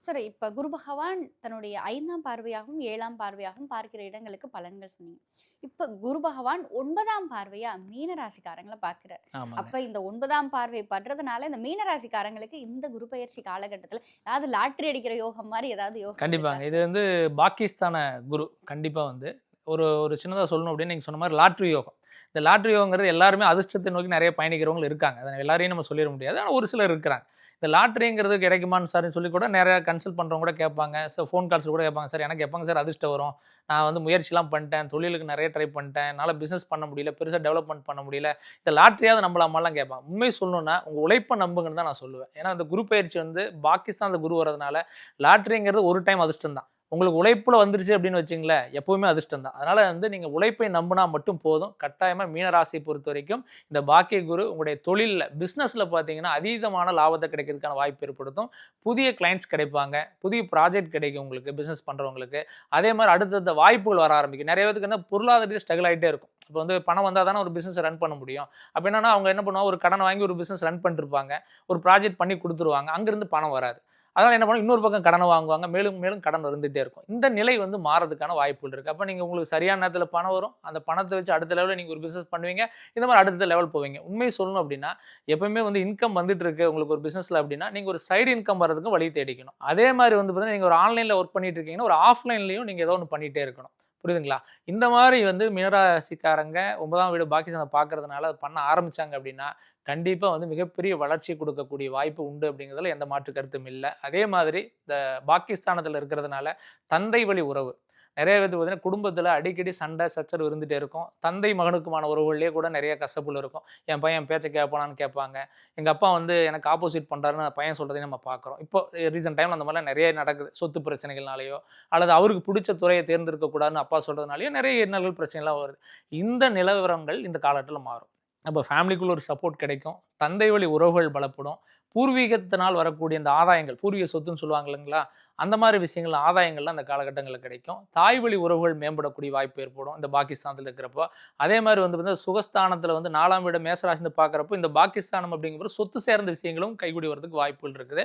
சார், இப்போ குரு பகவான் தன்னுடைய 5ஆம் பார்வையாகவும் 7ஆம் பார்வையாகவும் பார்க்கிற இடங்களுக்கு பலன்கள் சொன்னீங்க. இப்போ குரு பகவான் 9ஆம் பார்வையா மீன ராசிக்காரங்களை பார்க்குறார். அப்போ இந்த 9ஆம் பார்வை படுறதுனால இந்த மீன ராசிக்காரங்களுக்கு இந்த குரு பயிற்சி காலகட்டத்தில் ஏதாவது லாட்ரி அடிக்கிற யோகம் மாதிரி ஏதாவது யோகம்? கண்டிப்பாங்க. இது வந்து பாகிஸ்தான குரு. கண்டிப்பாக வந்து ஒரு சின்னதாக சொல்லணும் அப்படின்னு நீங்கள் சொன்ன மாதிரி லாட்ரி யோகம். இந்த லாட்ரி யோகங்கிறது எல்லாருமே அதிர்ஷ்டத்தை நோக்கி நிறைய பயணிக்கிறவங்க இருக்காங்க. அதை எல்லாரையும் நம்ம சொல்லிட முடியாது, ஆனால் ஒரு சிலர் இருக்கிறாங்க. இந்த லாட்ரிங்கிறது கிடைக்குமான்னு சார்னு சொல்லி கூட நிறையா கன்சல்ட் பண்ணுறவங்க கூட கேட்பாங்க. சார் ஃபோன் கால்ஸ் கூட கேட்பாங்க, சார் எனக்கு எப்போங்க சார் அதிர்ஷ்டம் வரும், நான் வந்து முயற்சிலாம் பண்ணிட்டேன், தொழிலுக்கு நிறைய ட்ரை பண்ணிட்டேன், என்னால் பிஸ்னஸ் பண்ண முடியல, பெருசாக டெவலப்மெண்ட் பண்ண முடியல, இந்த லாட்ரியாவது நம்மளாமலாம் கேட்பாங்க. உண்மை சொல்லணும்னா உங்கள் உழைப்பை நம்புங்கன்னு தான் நான் சொல்லுவேன். ஏன்னா இந்த குரு பயிற்சி வந்து பாகிஸ்தான் அந்த குரு வரதுனால லாட்ரிங்கிறது ஒரு டைம் அதிர்ஷ்டம் தான். உங்களுக்கு உழைப்புல வந்துருச்சு அப்படின்னு வச்சுங்களேன், எப்பவுமே அதிர்ஷ்டம் தான். அதனால வந்து நீங்க உழைப்பை நம்பினா மட்டும் போதும். கட்டாயமா மீனராசியை பொறுத்த வரைக்கும் இந்த பாக்கிய குரு உங்களுடைய தொழிலில் பிஸ்னஸ்ல பார்த்தீங்கன்னா அதீதமான லாபத்தை கிடைக்கிறதுக்கான வாய்ப்பு ஏற்படுத்தும். புதிய கிளைண்ட்ஸ் கிடைப்பாங்க, புதிய ப்ராஜெக்ட் கிடைக்கும் உங்களுக்கு பிஸ்னஸ் பண்றவங்களுக்கு. அதே மாதிரி அடுத்தடுத்த வாய்ப்புகள் வர ஆரம்பிக்கும். நிறைய பேருக்கு என்ன பொருளாதார ஸ்ட்ரகிள் ஆகிட்டே இருக்கும். இப்போ வந்து பணம் வந்தால் தானே ஒரு பிஸ்னஸ் ரன் பண்ண முடியும். அப்போ என்னன்னா அவங்க என்ன பண்ணுவாங்க, ஒரு கடன் வாங்கி ஒரு பிஸ்னஸ் ரன் பண்ணிருப்பாங்க, ஒரு ப்ராஜெக்ட் பண்ணி கொடுத்துருவாங்க, அங்கிருந்து பணம் வராது. அதனால் என்ன பண்ணுவோம், இன்னொரு பக்கம் கடனை வாங்குவாங்க, மேலும் மேலும் கடன் வந்துகிட்டே இருக்கும். இந்த நிலை வந்து மாறதுக்கான வாய்ப்புகள் இருக்குது. அப்போ நீங்கள் உங்களுக்கு சரியான நேரத்தில் பணம் வரும், அந்த பணத்தை வச்சு அடுத்த லெவலில் நீங்கள் ஒரு பிஸ்னஸ் பண்ணுவீங்க, இந்த மாதிரி அடுத்த லெவல் போவீங்க. உண்மையை சொல்லணும் அப்படின்னா எப்பவுமே வந்து இன்கம் வந்துட்டு இருக்கு உங்களுக்கு ஒரு பிஸ்னஸில் அப்படின்னா நீங்கள் ஒரு சைடு இன்கம் வர்றதுக்கும் வழி தேடிக்கணும். அதே மாதிரி வந்து பார்த்தீங்கன்னா நீங்கள் ஒரு ஆன்லைனில் ஒர்க் பண்ணிட்டு இருக்கீங்கன்னா ஒரு ஆஃப்லைன்லையும் நீங்கள் ஏதோ ஒன்று பண்ணிகிட்டே இருக்கணும். புரியுதுங்களா? இந்த மாதிரி வந்து மீனராசிக்காரங்க 9ஆம் வீடு பாகிஸ்தானை பார்க்கறதுனால அது பண்ண ஆரம்பிச்சாங்க அப்படின்னா கண்டிப்பாக வந்து மிகப்பெரிய வளர்ச்சி கொடுக்கக்கூடிய வாய்ப்பு உண்டு அப்படிங்கிறதுல எந்த மாற்று கருத்தும் இல்லை. அதே மாதிரி இந்த பாகிஸ்தானத்தில் இருக்கிறதுனால தந்தை வழி உறவு நிறைய பேருக்கு பார்த்தீங்கன்னா குடும்பத்தில் அடிக்கடி சண்டை சச்சரவு இருந்துகிட்டே இருக்கும். தந்தை மகனுக்குமான உறவுகள்லேயே கூட நிறைய கசப்புகள் இருக்கும். என் பையன் பேச்சை கேட்பானான்னு கேட்பாங்க, எங்கள் அப்பா வந்து எனக்கு ஆப்போசிட் பண்ணுறாருன்னு பையன் சொல்கிறதையும் நம்ம பார்க்குறோம். இப்போ ரீசெண்ட் டைமில் அந்த மாதிரிலாம் நிறைய நடக்குது. சொத்து பிரச்சனைகள்னாலேயோ அல்லது அவருக்கு பிடிச்ச துறையை தேர்ந்தெடுக்கக்கூடாதுன்னு அப்பா சொல்கிறதுனாலையோ நிறைய இன்னல்கள் பிரச்சனைலாம் வருது. இந்த நிலவரங்கள் இந்த காலகட்டத்தில் மாறும். அப்போ ஃபேமிலிக்குள்ள ஒரு சப்போர்ட் கிடைக்கும், தந்தை வழி உறவுகள் பலப்படும், பூர்வீகத்தினால் வரக்கூடிய இந்த ஆதாயங்கள், பூர்வீக சொத்துன்னு சொல்லுவாங்க இல்லைங்களா, அந்த மாதிரி விஷயங்கள் ஆதாயங்கள்லாம் அந்த காலகட்டங்களில் கிடைக்கும். தாய் வழி உறவுகள் மேம்படக்கூடிய வாய்ப்பு ஏற்படும் இந்த பாகிஸ்தானத்தில் இருக்கிறப்போ. அதே மாதிரி வந்து பார்த்தீங்கன்னா சுகஸ்தானத்தில் வந்து 4ஆம் வீடு மேசராசிந்து பார்க்குறப்போ இந்த பாகிஸ்தானம் அப்படிங்கிற சொத்து சேர்ந்த விஷயங்களும் கைகூடி வரதுக்கு வாய்ப்புகள் இருக்குது.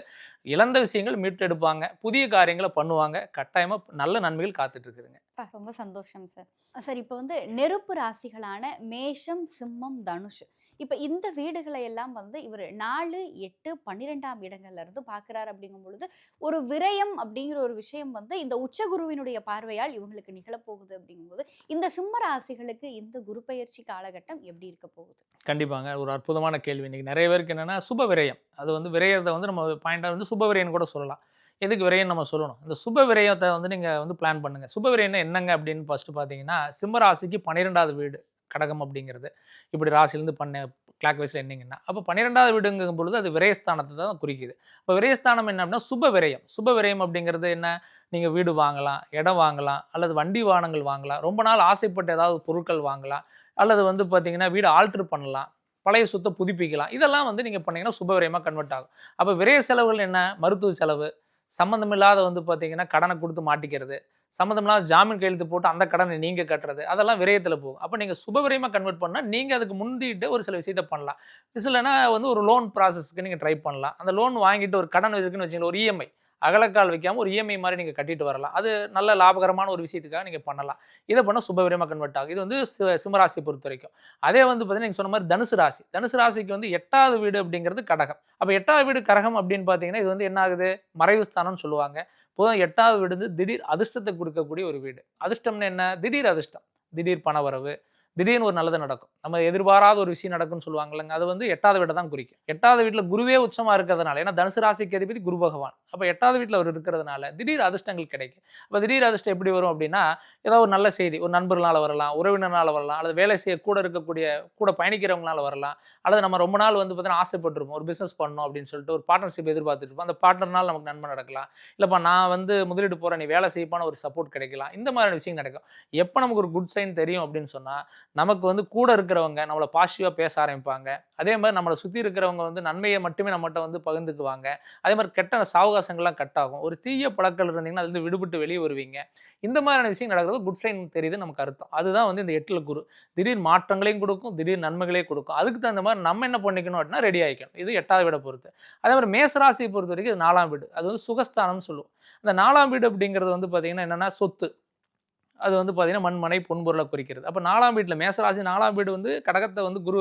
இழந்த விஷயங்கள் மீட்டெடுப்பாங்க, புதிய காரியங்களை பண்ணுவாங்க. கட்டாயமாக நல்ல நன்மைகள் காத்துட்டு இருக்குதுங்க. ரொம்ப சந்தோஷம் சார். சார், இப்போ வந்து நெருப்பு ராசிகளான மேஷம், சிம்மம், தனுஷ், இப்போ இந்த வீடுகளை எல்லாம் வந்து இவர் 4, 8, 12ஆம் இடங்கள்ல இருந்து பார்க்குறாரு. அப்படிங்கும் பொழுது ஒரு விரயம் அப்படிங்கிற ஒரு விஷயம் வந்து இந்த உச்சகுருவினுடைய பார்வையால் இவங்களுக்கு நிகழப்போகுது. அப்படிங்கும்போது இந்த சிம்ம ராசிகளுக்கு இந்த குரு பயிற்சி காலகட்டம் எப்படி இருக்க போகுது? கண்டிப்பாங்க, ஒரு அற்புதமான கேள்வி. இன்னைக்கு நிறைய பேருக்கு என்னன்னா சுப விரயம், அது வந்து விரயத்தை வந்து நம்ம பாயிண்டாக வந்து சுப விரயன்னு கூட சொல்லலாம். எதுக்கு விரயம் நம்ம சொல்லணும், இந்த சுப விரயத்தை வந்து நீங்கள் வந்து பிளான் பண்ணுங்கள். சுப விரயம்னா என்னங்க அப்படின்னு ஃபஸ்ட்டு பார்த்தீங்கன்னா, சிம்ம ராசிக்கு 12ஆவது வீடு கடகம் அப்படிங்கிறது இப்படி ராசிலேருந்து பண்ண கிளாக் வைஸில் என்னங்கன்னா, அப்போ 12ஆவது வீடுங்கும் பொழுது அது விரயஸ்தானத்தை தான் குறிக்குது. இப்போ விரயஸ்தானம் என்ன அப்படின்னா சுப விரயம். சுப விரயம் அப்படிங்கிறது என்ன, நீங்கள் வீடு வாங்கலாம், இடம் வாங்கலாம், அல்லது வண்டி வாகனங்கள் வாங்கலாம், ரொம்ப நாள் ஆசைப்பட்ட ஏதாவது பொருட்கள் வாங்கலாம், அல்லது வந்து பார்த்தீங்கன்னா வீடு ஆல்ட்ரு பண்ணலாம், பழைய சொத்தை புதுப்பிக்கலாம். இதெல்லாம் வந்து நீங்கள் பண்ணிங்கன்னா சுப விரயமாக கன்வெர்ட் ஆகும். அப்போ விரய செலவுகள் என்ன, மருத்துவ செலவு, சம்மந்தமில்லாத வந்து பார்த்தீங்கன்னா கடனை கொடுத்து மாட்டிக்கிறது, சம்மந்தமில்லாத ஜாமீன் கையெழுத்து போட்டு அந்த கடனை நீங்கள் கட்டுறது, அதெல்லாம் விரயத்தில் போகும். அப்போ நீங்கள் சுபவிரயமாக கன்வெர்ட் பண்ணால் நீங்கள் அதுக்கு முந்திட்டு ஒரு சில விஷயத்தை பண்ணலாம். இல்லைன்னா வந்து ஒரு லோன் ப்ராசஸ்க்கு நீங்கள் ட்ரை பண்ணலாம். அந்த லோன் வாங்கிட்டு ஒரு கடன் இருக்குன்னு வச்சுக்கோங்க, ஒரு இஎம்ஐ அகலக்கால் வைக்காமல் ஒரு இஎம்ஐ மாதிரி நீங்கள் கட்டிட்டு வரலாம். அது நல்ல லாபகரமான ஒரு விஷயத்துக்காக நீங்கள் பண்ணலாம். இதை பண்ணால் சுபவிரயமாக கன்வெர்ட் ஆகும். இது வந்து சிம்மராசியை பொறுத்த வரைக்கும். அதே வந்து பார்த்தீங்கன்னா நீங்கள் சொன்ன மாதிரி தனுசு ராசி. தனுசு ராசிக்கு வந்து 8ஆவது வீடு அப்படிங்கிறது கடகம். அப்போ 8ஆவது வீடு கடகம் அப்படின்னு பார்த்தீங்கன்னா இது வந்து என்ன ஆகுது, மறைவு ஸ்தானம்னு சொல்லுவாங்க. பொதுவாக 8ஆவது வீடு வந்து திடீர் அதிர்ஷ்டத்தை கொடுக்கக்கூடிய ஒரு வீடு. அதிர்ஷ்டம்னு என்ன, திடீர் அதிர்ஷ்டம், திடீர் பணவரவு, திடீர்னு ஒரு நல்லது நடக்கும். நம்ம எதிர்பாராத ஒரு விஷயம் நடக்கும்னு சொல்லுவாங்க இல்லைங்க, அது வந்து 8வது வீட்டை தான் குறிக்கும். 8வது வீட்டில் குருவே உச்சமாக இருக்கிறதுனால, ஏன்னா தனுசு ராசிக்கு அதிபதி குரு பகவான். அப்போ 8வது வீட்டில் அவர் இருக்கிறதுனால திடீர் அதிர்ஷ்டங்கள் கிடைக்கும். அப்போ திடீர் அதிர்ஷ்டம் எப்படி வரும் அப்படின்னா, ஏதாவது ஒரு நல்ல செய்தி ஒரு நண்பர்களால் வரலாம், உறவினரால் வரலாம், அல்லது வேலை செய்ய கூட இருக்கக்கூடிய கூட பயணிக்கிறவங்களால வரலாம், அல்லது நம்ம ரொம்ப நாள் வந்து பார்த்தீங்கன்னா ஆசைப்பட்டிருப்போம் ஒரு பிஸ்னஸ் பண்ணணும் அப்படின்னு சொல்லிட்டு ஒரு பார்ட்னர்ஷிப் எதிர்பார்த்துட்டு இருப்போம். அந்த பார்ட்னர்னால் நமக்கு நன்மை நடக்கலாம். இல்லைப்பா நான் வந்து முதலீடு போகிறேன், நீ வேலை செய்யப்பான ஒரு சப்போர்ட் கிடைக்கலாம். இந்த மாதிரியான விஷயம் நடக்கும். எப்போ நமக்கு ஒரு குட் சைன் தெரியும் அப்படின்னு சொன்னால், நமக்கு வந்து கூட இருக்கிறவங்க நம்மளை பாசிட்டிவாக பேச ஆரம்பிப்பாங்க. அதே மாதிரி நம்மளை சுற்றி இருக்கிறவங்க வந்து நன்மையை மட்டுமே நம்மகிட்ட வந்து பகிர்ந்துக்குவாங்க. அதே மாதிரி கெட்ட சாவகாசங்கள்லாம் கட் ஆகும். ஒரு தீய பழக்கம் இருந்தீங்கன்னா அதுலேருந்து விடுபட்டு வெளியே வருவீங்க. இந்த மாதிரியான விஷயம் நடக்கிறது குட் சைன் தெரியுது நமக்கு அர்த்தம். அதுதான் வந்து இந்த 8ல் குரு திடீர் மாற்றங்களையும் கொடுக்கும், திடீர் நன்மைகளையும் கொடுக்கும். அதுக்கு தகுந்த மாதிரி நம்ம என்ன பண்ணிக்கணும் அப்படின்னா ரெடி ஆகிக்கணும். இது 8வது வீடை பொறுத்து. அதே மாதிரி மேசராசியை பொறுத்த வரைக்கும் இது 4ஆம் வீடு. அது வந்து சுகஸ்தானம்னு சொல்லுவோம். அந்த 4ஆம் வீடு அப்படிங்கிறது வந்து பார்த்தீங்கன்னா என்னென்னா சொத்து. அது வந்து பார்த்தீங்கன்னா மண்மனை பொன்பொருளை குறிக்கிறது. அப்போ 4ஆம் வீட்டில் மேசராசி 4ஆம் வீடு வந்து கடகத்தை வந்து குரு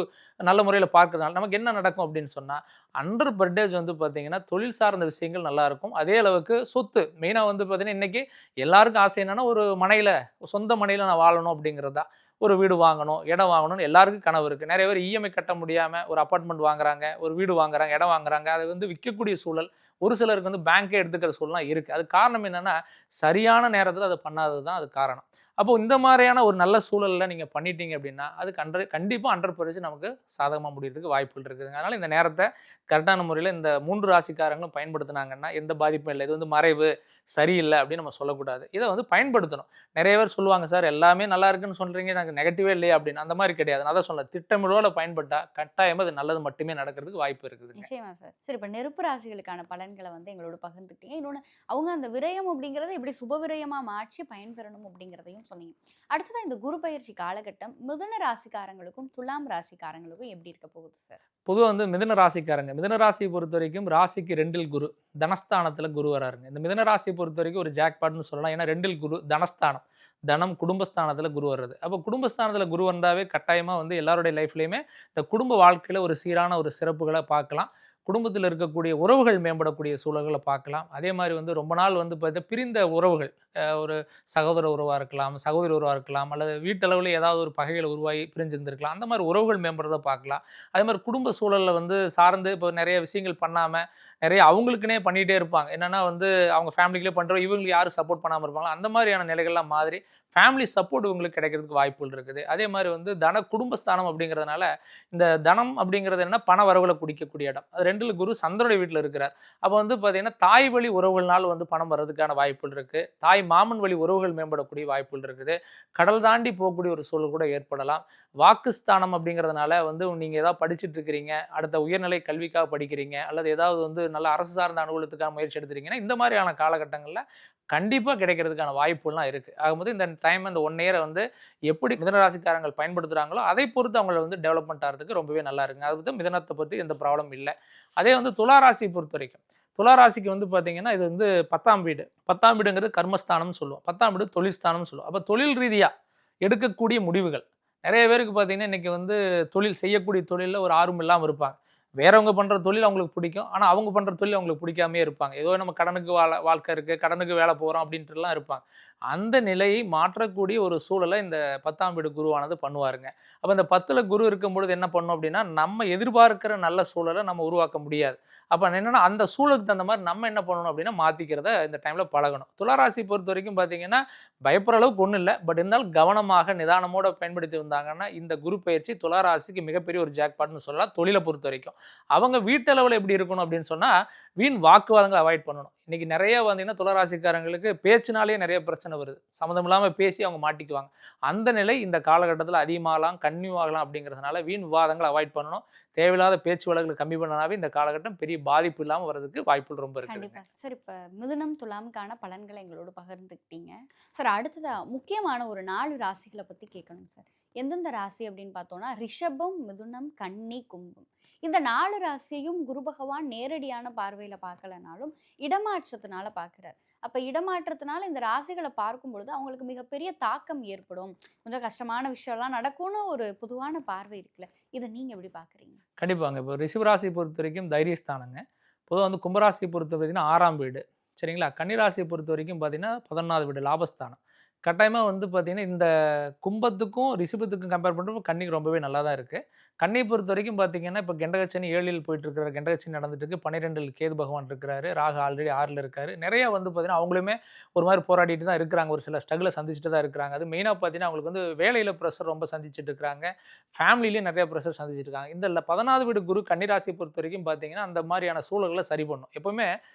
நல்ல முறையில் பார்க்கறதுனால நமக்கு என்ன நடக்கும் அப்படின்னு சொன்னால் 100% வந்து பார்த்தீங்கன்னா தொழில் சார்ந்த விஷயங்கள் நல்லாயிருக்கும். அதே அளவுக்கு சொத்து மெயினாக வந்து பார்த்தீங்கன்னா இன்றைக்கி எல்லாருக்கும் ஆசை என்னென்னா ஒரு மனையில் சொந்த மனையில் நான் வாழணும் அப்படிங்கிறது தான். ஒரு வீடு வாங்கணும், இடம் வாங்கணும்னு எல்லாருக்கும் கனவு இருக்குது. நிறைய பேர் இஎம்ஐ கட்ட முடியாமல் ஒரு அப்பார்ட்மெண்ட் வாங்குறாங்க, ஒரு வீடு வாங்குறாங்க, இடம் வாங்குறாங்க. அது வந்து விற்கக்கூடிய சூழல் ஒரு சிலருக்கு வந்து பேங்க்கே எடுத்துக்கிற சூழலாம் இருக்குது. அது காரணம் என்னென்னா சரியான நேரத்தில் அதை பண்ணாதது தான் அது காரணம். அப்போ இந்த மாதிரியான ஒரு நல்ல சூழலில் நீங்கள் பண்ணிட்டீங்க அப்படின்னா அது கண்டிப்பாக 100% நமக்கு சாதகமாக முடியறதுக்கு வாய்ப்புகள் இருக்குதுங்க. அதனால் இந்த நேரத்தை கரெக்டான முறையில் இந்த 3 ராசிக்காரங்களும் பயன்படுத்தினாங்கன்னா எந்த பாதிப்பும் இல்லை. இது வந்து மறைவு சரியில்லை அப்படின்னு நம்ம சொல்லக்கூடாது. இதை வந்து பயன்படுத்தணும். நிறைய பேர் சொல்லுவாங்க சார் எல்லாமே நல்லா இருக்குன்னு சொல்கிறீங்க, எனக்கு நெகட்டிவே இல்லையா அப்படின்னு. அந்த மாதிரி கிடையாது. நான் தான் சொன்னேன், திட்டமிடோட பயன்பட்டால் கட்டாயமாக அது நல்லது மட்டுமே நடக்கிறதுக்கு வாய்ப்பு இருக்குது. நிச்சயமா சார். சரி, இப்போ நெருப்பு ராசிகளுக்கான பலன்களை வந்து எங்களோட பகிர்ந்துட்டீங்க. இன்னொன்று அவங்க அந்த விரயம் அப்படிங்கிறத எப்படி சுப விரயமாக மாற்றி பயன்பெறணும் அப்படிங்கிறதையும் சொன்னீங்க. அடுத்ததான் இந்த குரு பயிற்சி காலகட்டம் மிதுன ராசிக்காரங்களுக்கும் துலாம் ராசிக்காரங்களுக்கும் எப்படி இருக்க போகுது சார்? பொதுவாக வந்து மிதுன ராசிக்காரங்க, மிதுன ராசியை பொறுத்த வரைக்கும் ராசிக்கு 2ல் குரு, தனஸ்தானத்தில் குரு வராருங்க. இந்த மிதுன ராசியை பொறுத்த வரைக்கும் ஒரு ஜாக்பாட்னு சொல்லலாம். ஏன்னா 2ல் குரு தனஸ்தானம், தனம் குடும்பஸ்தானத்தில் குரு வர்றது. அப்போ குடும்பஸ்தானத்தில் குரு வந்தாவே கட்டாயமாக வந்து எல்லாருடைய லைஃப்லையுமே இந்த குடும்ப வாழ்க்கையில் ஒரு சீரான ஒரு சிறப்புகளை பார்க்கலாம். குடும்பத்தில் இருக்கக்கூடிய உறவுகள் மேம்படக்கூடிய சூழல்களை பார்க்கலாம். அதே மாதிரி வந்து ரொம்ப நாள் வந்து பார்த்தா பிரிந்த உறவுகள், ஒரு சகோதர உறவாக இருக்கலாம், சகோதரி உறவாக இருக்கலாம், அல்லது வீட்டளவில் ஏதாவது ஒரு பகைகளை உருவாகி பிரிஞ்சிருந்திருக்கலாம். அந்த மாதிரி உறவுகள் மேம்படுறதை பார்க்கலாம். அதே மாதிரி குடும்ப சூழலில் வந்து சார்ந்து இப்போ நிறைய விஷயங்கள் பண்ணாமல் நிறைய அவங்களுக்குனே பண்ணிகிட்டே இருப்பாங்க. என்னென்னா வந்து அவங்க ஃபேமிலிக்குள்ளே பண்ணுறோம், இவங்களுக்கு யாரும் சப்போர்ட் பண்ணாமல் இருப்பாங்க. அந்த மாதிரியான நிலைகள்லாம் மாதிரி ஃபேமிலி சப்போர்ட் இவங்களுக்கு கிடைக்கிறதுக்கு வாய்ப்புகள் இருக்குது. அதே மாதிரி வந்து குடும்பஸ்தானம் அப்படிங்கிறதுனால இந்த தனம் அப்படிங்கிறது என்ன, பண வரவுகளை குடிக்கக்கூடிய இடம். அது 2ல் குரு சந்திரனுடைய வீட்டில் இருக்கிறார். அப்போ வந்து பார்த்தீங்கன்னா தாய் வழி உறவுகள்னால வந்து பணம் வர்றதுக்கான வாய்ப்புகள் இருக்குது. தாய் மாமன் வழி உறவுகள் மேம்படக்கூடிய வாய்ப்புகள் இருக்குது. கடல் தாண்டி போகக்கூடிய ஒரு சூழல் கூட ஏற்படலாம். வாக்குஸ்தானம் அப்படிங்கிறதுனால வந்து நீங்கள் ஏதாவது படிச்சுட்டு இருக்கிறீங்க, அடுத்த உயர்நிலை கல்விக்காக படிக்கிறீங்க, அல்லது ஏதாவது வந்து நல்ல அரசு சார்ந்த அனுகூலத்துக்காக முயற்சி எடுத்துறீங்கன்னா இந்த மாதிரியான காலகட்டங்களில் கண்டிப்பாக கிடைக்கிறதுக்கான வாய்ப்புலாம் இருக்குது. ஆகும்போது இந்த டைம் இந்த 1 இயரை வந்து எப்படி மிதனராசிக்காரங்கள் பயன்படுத்துகிறாங்களோ அதை பொறுத்து அவங்களை வந்து டெவலப்மெண்ட் ஆகிறதுக்கு ரொம்பவே நல்லா இருக்குங்க. அது வந்து மிதனத்தை பற்றி எந்த ப்ராப்ளம் இல்லை. அதே வந்து துளாராசியை பொறுத்த வரைக்கும் துளாராசிக்கு வந்து பார்த்தீங்கன்னா இது வந்து 10ஆம் வீடு. 10ஆம் வீடுங்கிறது கர்மஸ்தானம்னு சொல்லுவோம். 10ஆம் வீடு தொழில் ஸ்தானம்னு சொல்லுவோம். அப்போ தொழில் ரீதியாக எடுக்கக்கூடிய முடிவுகள் நிறைய பேருக்கு பார்த்தீங்கன்னா இன்றைக்கி வந்து தொழில் செய்யக்கூடிய தொழிலில் ஒரு ஆர்வம் இல்லாமல் இருப்பாங்க. வேறவங்க பண்ணுற தொழில் அவங்களுக்கு பிடிக்கும், ஆனால் அவங்க பண்ணுற தொழில் அவங்களுக்கு பிடிக்காமே இருப்பாங்க. ஏதோ நம்ம கடனுக்கு வாழ்க்கை இருக்குது, கடனுக்கு வேலை போகிறோம் அப்படின்ட்டுலாம் இருப்பாங்க. அந்த நிலையை மாற்றக்கூடிய ஒரு சூழலை இந்த 10ஆம் வீடு குருவானது பண்ணுவாருங்க. அப்போ இந்த 10ல் குரு இருக்கும்பொழுது என்ன பண்ணும் அப்படின்னா நம்ம எதிர்பார்க்கிற நல்ல சூழலை நம்ம உருவாக்க முடியாது. அப்போ என்னென்னா அந்த சூழலுக்கு தகுந்த மாதிரி நம்ம என்ன பண்ணணும் அப்படின்னா மாற்றிக்கிறத இந்த டைமில் பழகணும். துளாராசி பொறுத்த வரைக்கும் பார்த்தீங்கன்னா பயப்படுற அளவுக்கு ஒன்றும் இல்லை, பட் இருந்தாலும் கவனமாக நிதானமோடு பயன்படுத்தி வந்தாங்கன்னா இந்த குரு பயிற்சி துளாராசிக்கு மிகப்பெரிய ஒரு ஜாக்பாட்னு சொல்லலாம். தொழிலை பொறுத்த வரைக்கும் அவங்க வீட்டளவில் எப்படி இருக்கணும் அப்படின்னு சொன்னால் வீண் வாக்குவாதங்களை அவாய்ட் பண்ணணும். இன்றைக்கி நிறைய வந்தீங்கன்னா துளாராசிக்காரங்களுக்கு பேச்சினாலே நிறைய பிரச்சனை வருது. சம்மந்தம் இல்லாமல் பேசி அவங்க மாட்டிக்குவாங்க. அந்த நிலை இந்த காலகட்டத்தில் அதிகமாகலாம் கன்னியூ ஆகலாம். அப்படிங்கிறதுனால வீண் விவாதங்களை அவாய்ட் பண்ணணும். தேவையில்லாத பேச்சு வழக்குகளை கம்மி பண்ணனாவே இந்த காலகட்டம் பெரிய பாதிப்பு இல்லாமல் வர்றதுக்கு வாய்ப்புகள் ரொம்ப இருக்குது. கண்டிப்பாக சார். இப்போ மிதுனம் துலாமுக்கான பலன்களை எங்களோட பகிர்ந்துக்கிட்டீங்க சார். அடுத்ததாக முக்கியமான ஒரு 4 ராசிகளை பற்றி கேட்கணும் சார். எந்தெந்த ராசி அப்படின்னு பார்த்தோன்னா ரிஷபம், மிதுனம், கன்னி, கும்பம். இந்த 4 ராசியையும் குரு பகவான் நேரடியான பார்வையில் பார்க்கலனாலும் இடமாற்றத்தினால பார்க்குறார். அப்போ இடமாற்றத்தினால இந்த ராசிகளை பார்க்கும் பொழுது அவங்களுக்கு மிகப்பெரிய தாக்கம் ஏற்படும், கொஞ்சம் கஷ்டமான விஷயம்லாம் நடக்கும்னு ஒரு பொதுவான பார்வை இருக்குல்ல, இதை நீங்கள் எப்படி பார்க்குறீங்க? கண்டிப்பாங்க. இப்போ ரிஷபராசியை பொறுத்த வரைக்கும் தைரியஸ்தானங்க. பொதுவாக வந்து கும்பராசியை பொறுத்த வரைக்கும் 6ஆம் வீடு, சரிங்களா. கன்னிராசியை பொறுத்த வரைக்கும் பார்த்தீங்கன்னா 11வது வீடு லாபஸ்தானம். கட்டாயமாக வந்து பார்த்தீங்கன்னா இந்த கும்பத்துக்கும் ரிஷபத்துக்கும் கம்பேர் பண்ணுறப்போ கன்னிக்கு ரொம்பவே நல்லா தான் இருக்குது. கன்னியை பொறுத்த வரைக்கும் பார்த்தீங்கன்னா இப்போ கெண்டகச்சனி 7ல் போயிட்டு இருக்கிற கெண்டகச்சனி நடந்துட்டு இருக்கு. 12ல் கேது பகவான் இருக்கிறாரு. ராகு ஆல்ரெடி 6ல் இருக்காரு. நிறைய வந்து பார்த்தீங்கன்னா அவங்களுமே ஒரு மாதிரி போராடிட்டு தான் இருக்கிறாங்க. ஒரு சில ஸ்ட்ரகிளை சந்திச்சுட்டு தான் இருக்கிறாங்க. அது மெயினாக பார்த்தீங்கன்னா அவங்களுக்கு வந்து வேலையில் ப்ரெஷர் ரொம்ப சந்திச்சுட்டு இருக்கிறாங்க. ஃபேமிலிலேயும் நிறைய ப்ரெஷர் சந்திச்சுட்டு இருக்காங்க. இந்த 14வது வீடு குரு கன்னிராசியை பொறுத்த வரைக்கும் பார்த்தீங்கன்னா அந்த மாதிரியான சூழல்களை சரி பண்ணும். எப்பவுமே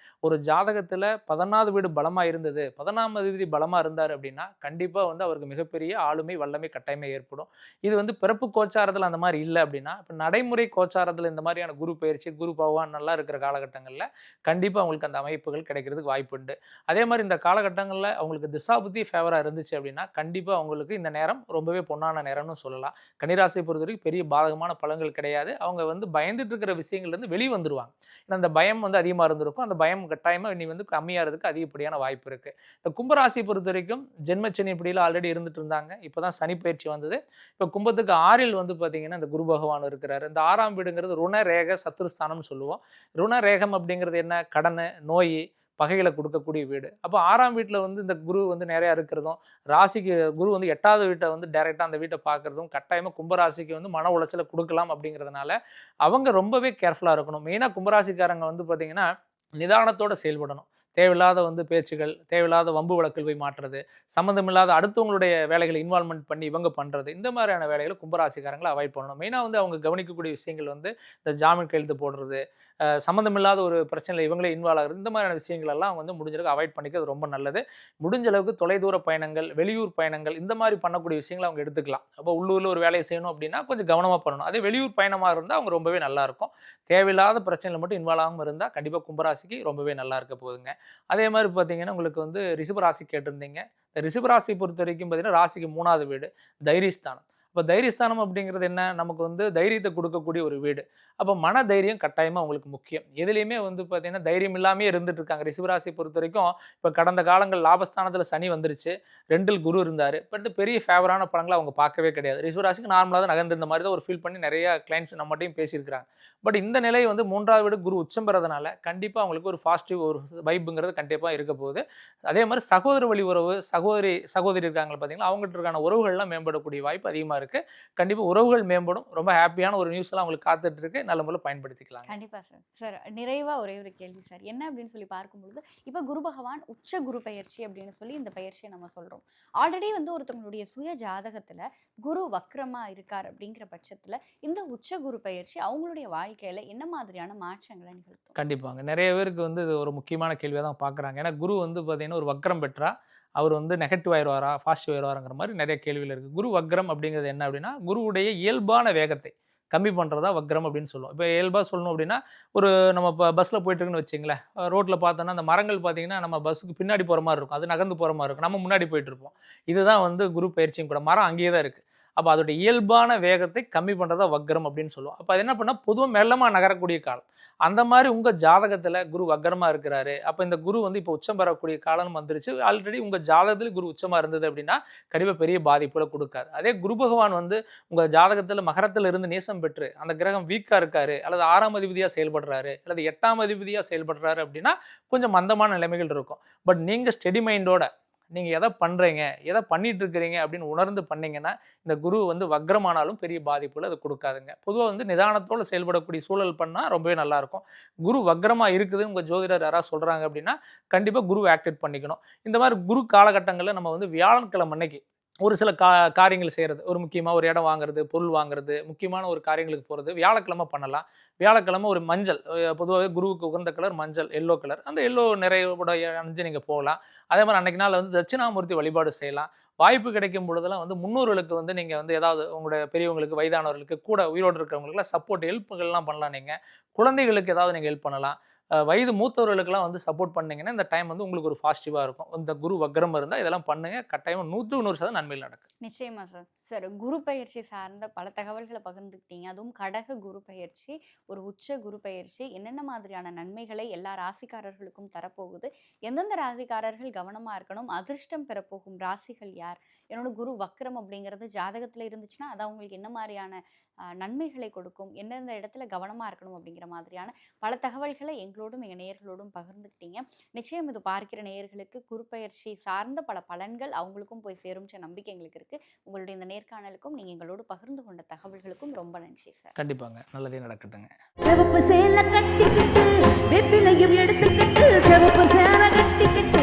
ஒரு ஜாதகத்தில் 14வது வீடு பலமாக இருந்தது, 14ஆம் அதிபதி பலமாக இருந்தார் அப்படின்னா கண்டிப்பாக வந்து அவருக்கு மிகப்பெரிய ஆளுமை வல்லமை கட்டாயமே ஏற்படும். இது வந்து பிறப்பு கோச்சாரத்தில் அந்த மாதிரி இல்லை அப்படின்னா இப்போ நடைமுறை கோச்சாரத்தில் இந்த மாதிரியான குரு பயிற்சி குரு பகவான் நல்லா இருக்கிற காலகட்டங்களில் கண்டிப்பாக அவங்களுக்கு அந்த அமைப்புகள் கிடைக்கிறதுக்கு வாய்ப்பு உண்டு. அதே மாதிரி இந்த காலகட்டங்களில் அவங்களுக்கு திசாபுத்தி ஃபேவராக இருந்துச்சு அப்படின்னா கண்டிப்பாக அவங்களுக்கு இந்த நேரம் ரொம்பவே பொன்னான நேரம்னு சொல்லலாம். கன்னிராசியை பொறுத்த வரைக்கும் பெரிய பாதகமான பலன்கள் கிடையாது. அவங்க வந்து பயந்துட்டு இருக்கிற விஷயங்கள்லேருந்து வெளியே வந்துடுவாங்க. ஏன்னா அந்த பயம் வந்து அதிகமாக இருந்திருக்கும். அந்த பயம் கட்டாயமாக இனி வந்து கம்மியாகிறதுக்கு அதிகப்படியான வாய்ப்பு இருக்குது. இந்த கும்பராசியை பொறுத்த வரைக்கும் ஜென்மச்சனி இப்படிலாம் ஆல்ரெடி இருந்துட்டு இருந்தாங்க. இப்போ தான் சனி பயிற்சி வந்தது. இப்போ கும்பத்துக்கு 6ல் வந்து பார்த்தீங்கன்னா இந்த குரு பகவான் இருக்கிறாரு. இந்த 6ஆம் வீடுங்கிறது ருண ரேக சத்துருஸ்தானம்னு சொல்லுவோம். ருண ரேகம் அப்படிங்கிறது என்ன? கடன், நோய், பகைகளை கொடுக்கக்கூடிய வீடு. அப்போ 6ஆம் வீட்டில் வந்து இந்த குரு வந்து நிறையா இருக்கிறதும், ராசிக்கு குரு வந்து 8வது வீட்டை வந்து டைரெக்டாக அந்த வீட்டை பார்க்குறதும் கட்டாயமாக கும்பராசிக்கு வந்து மன உளைச்சலை கொடுக்கலாம். அப்படிங்கிறதுனால அவங்க ரொம்பவே கேர்ஃபுல்லாக இருக்கணும். மெயினாக கும்பராசிக்காரங்க வந்து பார்த்தீங்கன்னா நிதானத்தோடு செயல்படணும். தேவையில்லாத வந்து பேச்சுகள், தேவையில்லாத வம்பு வழக்கில் போய் மாற்றுறது, சம்மந்தமில்லாத அடுத்தவங்களுடைய வேலைகளை இன்வால்மெண்ட் பண்ணி இவங்க பண்ணுறது, இந்த மாதிரியான வேலைகளை கும்பராசிக்காரங்களை அவாய்ட் பண்ணணும். மெயினாக வந்து அவங்க கவனிக்கக்கூடிய விஷயங்கள் வந்து இந்த ஜாமீன் கையெழுத்து போடுறது, சம்மந்தமில்லாத ஒரு பிரச்சனையில் இவங்களே இன்வால்வ் ஆகுறது, இந்த மாதிரியான விஷயங்கள் எல்லாம் வந்து முடிஞ்சளவுக்கு அவாய்ட் பண்ணிக்கிறது ரொம்ப நல்லது. முடிஞ்ச அளவுக்கு தொலைதூர பயணங்கள், வெளியூர் பயணங்கள், இந்த மாதிரி பண்ணக்கூடிய விஷயங்களை அவங்க எடுத்துக்கலாம். அப்போ உள்ளூரில் ஒரு வேலையை செய்யணும் அப்படின்னா கொஞ்சம் கவனமாக பண்ணணும். அதே வெளியூர் பயணமாக இருந்தால் அவங்க ரொம்பவே நல்லாயிருக்கும். தேவையில்லாத பிரச்சனையில் மட்டும் இன்வால்வ் ஆகாமல் இருந்தால் கண்டிப்பாக கும்பராசிக்கு ரொம்பவே நல்லா இருக்க போகுதுங்க. அதே மாதிரி பார்த்தீங்கன்னா உங்களுக்கு வந்து ரிஷபராசி கேட்டிருந்தீங்க. இந்த ரிஷபராசி பொறுத்த வரைக்கும் பார்த்தீங்கன்னா ராசிக்கு 3வது வீடு தைரியஸ்தானம். இப்போ தைரியஸ்தானம் அப்படிங்கிறது என்ன? நமக்கு வந்து தைரியத்தை கொடுக்கக்கூடிய ஒரு வீடு. அப்போ மன தைரியம் கட்டாயமாக உங்களுக்கு முக்கியம். எதுலேயுமே வந்து பார்த்தீங்கன்னா தைரியம் இல்லாமே இருந்துட்டு இருக்காங்க. ரிஷபராசியை பொறுத்த வரைக்கும் இப்போ கடந்த காலங்கள் லாபஸ்தானத்தில் சனி வந்துருச்சு, 2ல் குரு இருந்தார். பட் பெரிய ஃபேவரான பலன்களை அவங்க பார்க்கவே கிடையாது. ரிஷபராசிக்கு நார்மலாக தான் நகர்ந்திருந்த மாதிரி தான் ஒரு ஃபீல் பண்ணி நிறைய கிளைண்ட்ஸ் நம்மகிட்டையும் பேசியிருக்கிறாங்க. பட் இந்த நிலை வந்து 3வது வீடு குரு உச்சம் பெறதுனால கண்டிப்பாக அவங்களுக்கு ஒரு பாசிட்டிவ் ஒரு வைப்புங்கிறது கண்டிப்பாக இருக்க போகுது. அதே மாதிரி சகோதர வழி உறவு, சகோதரி இருக்காங்க பார்த்தீங்களா, அவங்ககிட்ட இருக்கான உறவுகள்லாம் மேம்படக்கூடிய வாய்ப்பு அதிகமாக இருக்குது. கண்டிப்பாக உறவுகள் மேம்படும். ரொம்ப ஹாப்பியான ஒரு நியூஸ் எல்லாம் அவங்களுக்கு காத்துட்டு இருக்கு. நல்ல முறையில் பயன்படுத்திக்கலாம். கண்டிப்பா சார். சார் நிறைவா ஒரே ஒரு கேள்வி சார். என்ன அப்படின்னு சொல்லி பார்க்கும்பொழுது இப்போ குரு பகவான் உச்ச குரு பயிற்சி அப்படின்னு சொல்லி இந்த பயிற்சியை நம்ம சொல்றோம். ஆல்ரெடி வந்து ஒருத்தவங்களுடைய சுய ஜாதகத்துல குரு வக்ரமா இருக்கார் அப்படிங்கிற பட்சத்துல இந்த உச்ச குரு பயிற்சி அவங்களுடைய வாழ்க்கையில என்ன மாதிரியான மாற்றங்களை நிகழ்த்தும்? கண்டிப்பாங்க. நிறைய பேருக்கு வந்து இது ஒரு முக்கியமான கேள்வியாக தான் பார்க்குறாங்க. ஏன்னா குரு வந்து பார்த்தீங்கன்னா ஒரு வக்ரம் பெற்றா அவர் வந்து நெகட்டிவ் ஆயிடுவாரா, பாசிட்டிவ் ஆயிடுவாராங்கிற மாதிரி நிறைய கேள்விகள் இருக்குது. குரு வக்ரம் அப்படிங்கிறது என்ன அப்படின்னா குருவுடைய இயல்பான வேகத்தை கம்மி பண்ணுறதா வக்ரம் அப்படின்னு சொல்லுவோம். இப்போ இயல்பாக சொல்லணும் அப்படின்னா ஒரு நம்ம இப்போ பஸ்ஸில் போயிட்டுருக்குன்னு வச்சிங்களேன், ரோட்டில் பார்த்தோன்னா அந்த மரங்கள் பார்த்தீங்கன்னா நம்ம பஸ்ஸுக்கு பின்னாடி போகிற மாதிரி இருக்கும், அது நகர்ந்து போகிற மாதிரி இருக்கும், நம்ம முன்னாடி போயிட்டுருப்போம். இதுதான் வந்து குரு பயிற்சியும் கூட. மரம் அங்கேயே தான் இருக்குது. அப்போ அதோட இயல்பான வேகத்தை கம்மி பண்ணுறதா வக்ரம் அப்படின்னு சொல்லுவோம். அப்போ அது என்ன பண்ணால் பொதுவாக மெல்லமாக நகரக்கூடிய காலம். அந்த மாதிரி உங்கள் ஜாதகத்தில் குரு வக்ரமாக இருக்கிறாரு. அப்போ இந்த குரு வந்து இப்போ உச்சம் பெறக்கூடிய காலம் வந்துருச்சு. ஆல்ரெடி உங்கள் ஜாதகத்தில் குரு உச்சமாக இருந்தது அப்படின்னா கண்டிப்பாக பெரிய பாதிப்புகளை கொடுக்காது. அதே குரு பகவான் வந்து உங்கள் ஜாதகத்தில் மகரத்தில் இருந்து நேசம் பெற்று அந்த கிரகம் வீக்காக இருக்காரு, அல்லது 6ஆம் அதிபதியாக செயல்படுறாரு, அல்லது 8ஆம் அதிபதியாக செயல்படுறாரு அப்படின்னா கொஞ்சம் மந்தமான நிலைமைகள் இருக்கும். பட் நீங்கள் ஸ்டெடி மைண்டோட நீங்கள் எதை பண்ணுறீங்க, எதை பண்ணிட்டு இருக்கிறீங்க அப்படின்னு உணர்ந்து பண்ணீங்கன்னா இந்த குரு வந்து வக்ரமானாலும் பெரிய பாதிப்புகள் அது கொடுக்காதுங்க. பொதுவாக வந்து நிதானத்தோடு செயல்படக்கூடிய சூழல் பண்ணால் ரொம்பவே நல்லாயிருக்கும். குரு வக்ரமாக இருக்குதுன்னு உங்கள் ஜோதிடர் யாராவது சொல்கிறாங்க அப்படின்னா கண்டிப்பாக குரு ஆக்டிவேட் பண்ணிக்கணும். இந்த மாதிரி குரு காலகட்டங்களில் நம்ம வந்து வியாழக்கிழமை அன்னைக்கு ஒரு சில காரியங்கள் செய்கிறது, ஒரு முக்கியமாக ஒரு இடம் வாங்குறது, பொருள் வாங்குறது, முக்கியமான ஒரு காரியங்களுக்கு போகிறது வியாழக்கிழமை பண்ணலாம். வியாழக்கிழமை ஒரு மஞ்சள், பொதுவாகவே குருவுக்கு உகந்த கலர் மஞ்சள், எல்லோ கலர், அந்த எல்லோ நிறையோட அணிஞ்சு நீங்கள் போகலாம். அதே மாதிரி அன்றைக்கி நாள் வந்து தட்சிணாமூர்த்தி வழிபாடு செய்யலாம். வாய்ப்பு கிடைக்கும் பொழுதெல்லாம் வந்து முன்னோர்களுக்கு வந்து நீங்கள் வந்து ஏதாவது உங்களுடைய பெரியவங்களுக்கு, வயதானவர்களுக்கு, கூட உயிரோடு இருக்கிறவங்களுக்குலாம் சப்போர்ட் ஹெல்ப்புகள்லாம் பண்ணலாம். நீங்கள் குழந்தைகளுக்கு ஏதாவது நீங்கள் ஹெல்ப் பண்ணலாம். வயது மூத்தவர்களுக்கெல்லாம் வந்து சப்போர்ட் பண்ணிங்கன்னா இந்த டைம் வந்து உங்களுக்கு ஒரு பாசிட்டிவாக இருக்கும். இந்த குரு வக்ரம் இருந்தால் இதெல்லாம் பண்ணுங்க, கட்டாயமாக 100% நன்மையில் நடக்கும். நிச்சயமா சார். சார் குரு பயிற்சி சார்ந்த பல தகவல்களை பகிர்ந்துக்கிட்டீங்க. அதுவும் கடக குரு பயிற்சி, ஒரு உச்ச குரு பயிற்சி என்னென்ன மாதிரியான நன்மைகளை எல்லா ராசிக்காரர்களுக்கும் தரப்போகுது, எந்தெந்த ராசிக்காரர்கள் கவனமாக இருக்கணும், அதிர்ஷ்டம் பெறப்போகும் ராசிகள் யார், என்னோட குரு வக்ரம் அப்படிங்கிறது ஜாதகத்தில் இருந்துச்சுன்னா அது அவங்களுக்கு என்ன மாதிரியான நன்மைகளை கொடுக்கும், எந்தெந்த இடத்துல கவனமாக இருக்கணும் அப்படிங்கிற மாதிரியான பல தகவல்களை எங்களோட எங்களோடும் எங்கள் நேயர்களோடும் பகிர்ந்துக்கிட்டீங்க. நிச்சயம் இது பார்க்கிற நேயர்களுக்கு குருப்பெயர்ச்சி சார்ந்த பல பலன்கள் அவங்களுக்கும் போய் சேரும்ன்ற நம்பிக்கை எங்களுக்கு இருக்கு. உங்களுடைய இந்த நேர்காணலுக்கும் நீங்க எங்களோடு பகிர்ந்து கொண்ட தகவல்களுக்கும் ரொம்ப நன்றி சார். கண்டிப்பாங்க, நல்லதே நடக்கட்டுங்க. சிவப்பு சேலை கட்டிக்கிட்டு வெப்பிலையும் எடுத்துக்கிட்டு, சிவப்பு சேலை கட்டிக்கிட்டு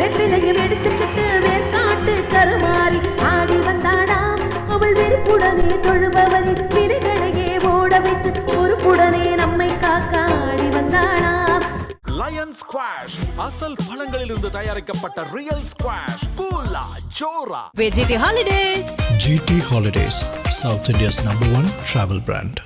வெப்பிலையும் எடுத்துக்கிட்டு, வேர்க்காட்டு கருமாறி ஆடி வந்தாடாம். அவள் வெறுப்புடனே தொழுபவரின் வினைகளையே ஓட வைத்து பொறுப்புடனே நம்மை காக்க ஆடி வந்தாடாம். லயன் ஸ்குவாஷ் அசல் பழங்களிலிருந்து தயாரிக்கப்பட்ட ரியல் ஸ்குவாஷ் கூலா ஜோரா. VGT Holidays. GT Holidays, South India's #1 travel brand.